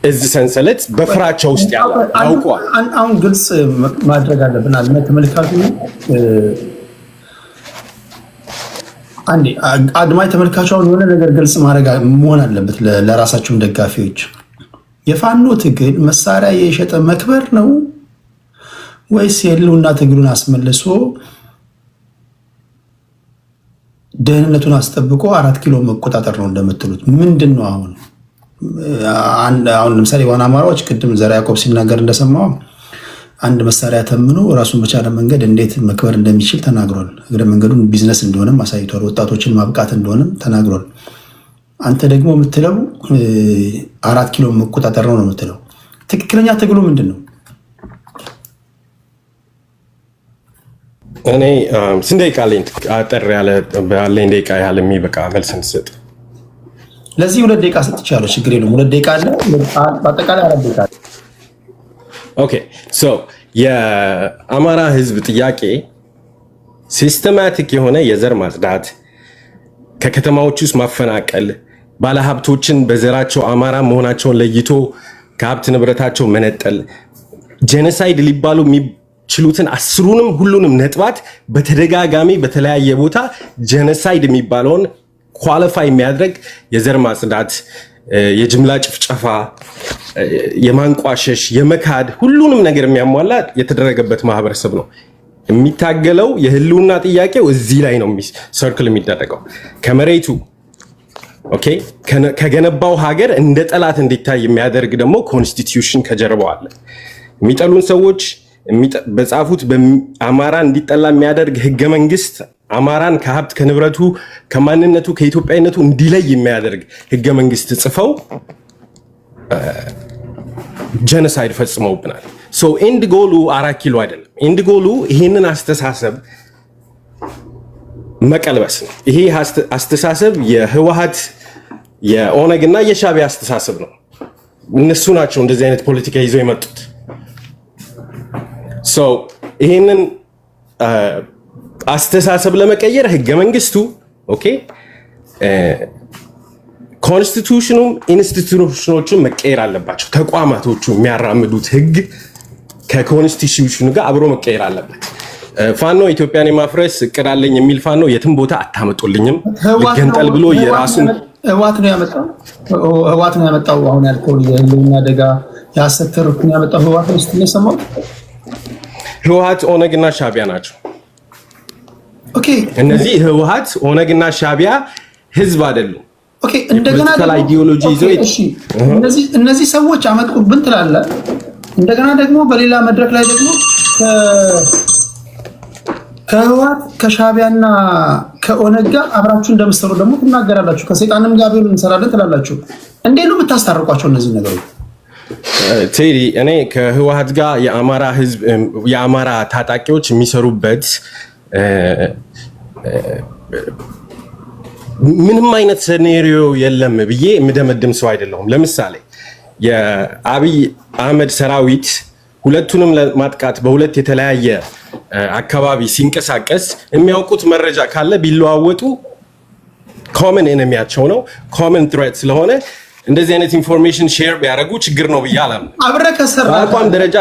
እዝ ሰንሰለት በፍራቻ ውስጥ ያለ አውቋል። አሁን ግልጽ ማድረግ አለብን አለ ተመልካቹ። አንዴ አድማጭ ተመልካቹን የሆነ ነገር ግልጽ ማድረግ መሆን አለበት ለራሳቸውም ደጋፊዎች። የፋኖ ትግል መሳሪያ የሸጠ መክበር ነው ወይስ የህልውና ትግሉን አስመልሶ ደህንነቱን አስጠብቆ 4 ኪሎ መቆጣጠር ነው እንደምትሉት? ምንድን ነው አሁን ለምሳሌ ዋና አማራዎች ቅድም ዘራ ያዕቆብ ሲናገር እንደሰማው አንድ መሳሪያ ተምኖ ራሱን በቻለ መንገድ እንዴት መክበር እንደሚችል ተናግሯል። እግረ መንገዱን ቢዝነስ እንደሆነም አሳይቷል። ወጣቶችን ማብቃት እንደሆነም ተናግሯል። አንተ ደግሞ የምትለው 4 ኪሎ መቆጣጠር ነው የምትለው። ትክክለኛ ትግሉ ምንድን ነው? እኔ ስንት ደቂቃ አለኝ? አጠር ያለ ባለኝ ደቂቃ ያህል የሚበቃ መልስ እንስጥ። ለዚህ 2 ደቂቃ ሰጥቻለሁ። ችግር የለውም። 2 ደቂቃ አለ። በአጠቃላይ 4 ደቂቃ አለ። ኦኬ ሶ የአማራ ህዝብ ጥያቄ ሲስተማቲክ የሆነ የዘር ማጽዳት፣ ከከተማዎች ውስጥ ማፈናቀል፣ ባለሀብቶችን በዘራቸው አማራ መሆናቸውን ለይቶ ከሀብት ንብረታቸው መነጠል፣ ጄኖሳይድ ሊባሉ የሚችሉትን 10ሩንም ሁሉንም ነጥባት በተደጋጋሚ በተለያየ ቦታ ጄኖሳይድ የሚባለውን ኳሊፋይ የሚያደርግ የዘር ማጽዳት፣ የጅምላ ጭፍጨፋ፣ የማንቋሸሽ፣ የመካድ ሁሉንም ነገር የሚያሟላ የተደረገበት ማህበረሰብ ነው። የሚታገለው የህልውና ጥያቄው እዚህ ላይ ነው ሰርክል የሚደረገው ከመሬቱ ኦኬ ከገነባው ሀገር እንደ ጠላት እንዲታይ የሚያደርግ ደግሞ ኮንስቲትዩሽን ከጀርባው አለ። የሚጠሉን ሰዎች በጻፉት አማራ እንዲጠላ የሚያደርግ ህገ መንግስት አማራን ከሀብት ከንብረቱ ከማንነቱ ከኢትዮጵያዊነቱ እንዲለይ የሚያደርግ ህገ መንግስት ጽፈው ጄኖሳይድ ፈጽመውብናል። ሶ ኤንድ ጎሉ 4 ኪሎ አይደለም። ኤንድ ጎሉ ይሄንን አስተሳሰብ መቀልበስ ነው። ይሄ አስተሳሰብ የህወሓት የኦነግና የሻዕቢያ አስተሳሰብ ነው። እነሱ ናቸው እንደዚህ አይነት ፖለቲካ ይዘው የመጡት። ሶ ይሄንን አስተሳሰብ ለመቀየር ህገ መንግስቱ ኦኬ ኮንስቲቱሽኑም ኢንስቲትዩሽኖቹም መቀየር አለባቸው። ተቋማቶቹ የሚያራምዱት ህግ ከኮንስቲቱሽኑ ጋር አብሮ መቀየር አለበት። ፋኖ ኢትዮጵያን የማፍረስ እቅድ አለኝ የሚል ፋኖ የትም ቦታ አታመጡልኝም። ገንጠል ብሎ የራሱን ህወሓት ነው ያመጣው። አሁን ያልከው የህልውና አደጋ ያሰተርኩኝ ያመጣው ህወሓት ነው ስትል ሰማው። ህወሓት ኦነግና ሻዕቢያ ናቸው። ኦኬ እነዚህ ህወሓት ኦነግና ሻዕቢያ ህዝብ አይደሉም። ኦኬ እንደገና አይዲዮሎጂ ይዘው እነዚህ ሰዎች አመጡብን ትላለህ። እንደገና ደግሞ በሌላ መድረክ ላይ ደግሞ ከህወሓት ከሻዕቢያና ከኦነግ ጋር አብራችሁ እንደምትሰሩ ደግሞ ትናገራላችሁ። ከሰይጣንም ጋር ቢሆን እንሰራለን ትላላችሁ። እንዴት ነው የምታስታርቋቸው እነዚህ ነገሮች? ቴዲ እኔ ከህወሓት ጋር የአማራ ህዝብ የአማራ ታጣቂዎች የሚሰሩበት ምንም አይነት ሴኔሪዮ የለም ብዬ የምደመድም ሰው አይደለሁም። ለምሳሌ የአብይ አህመድ ሰራዊት ሁለቱንም ለማጥቃት በሁለት የተለያየ አካባቢ ሲንቀሳቀስ የሚያውቁት መረጃ ካለ ቢለዋወጡ ኮመን ኤነሚያቸው ነው። ኮመን ትሬት ስለሆነ እንደዚህ አይነት ኢንፎርሜሽን ሼር ቢያደርጉ ችግር ነው ብዬ አላምንም። አብረህ ከሰራ በአቋም ደረጃ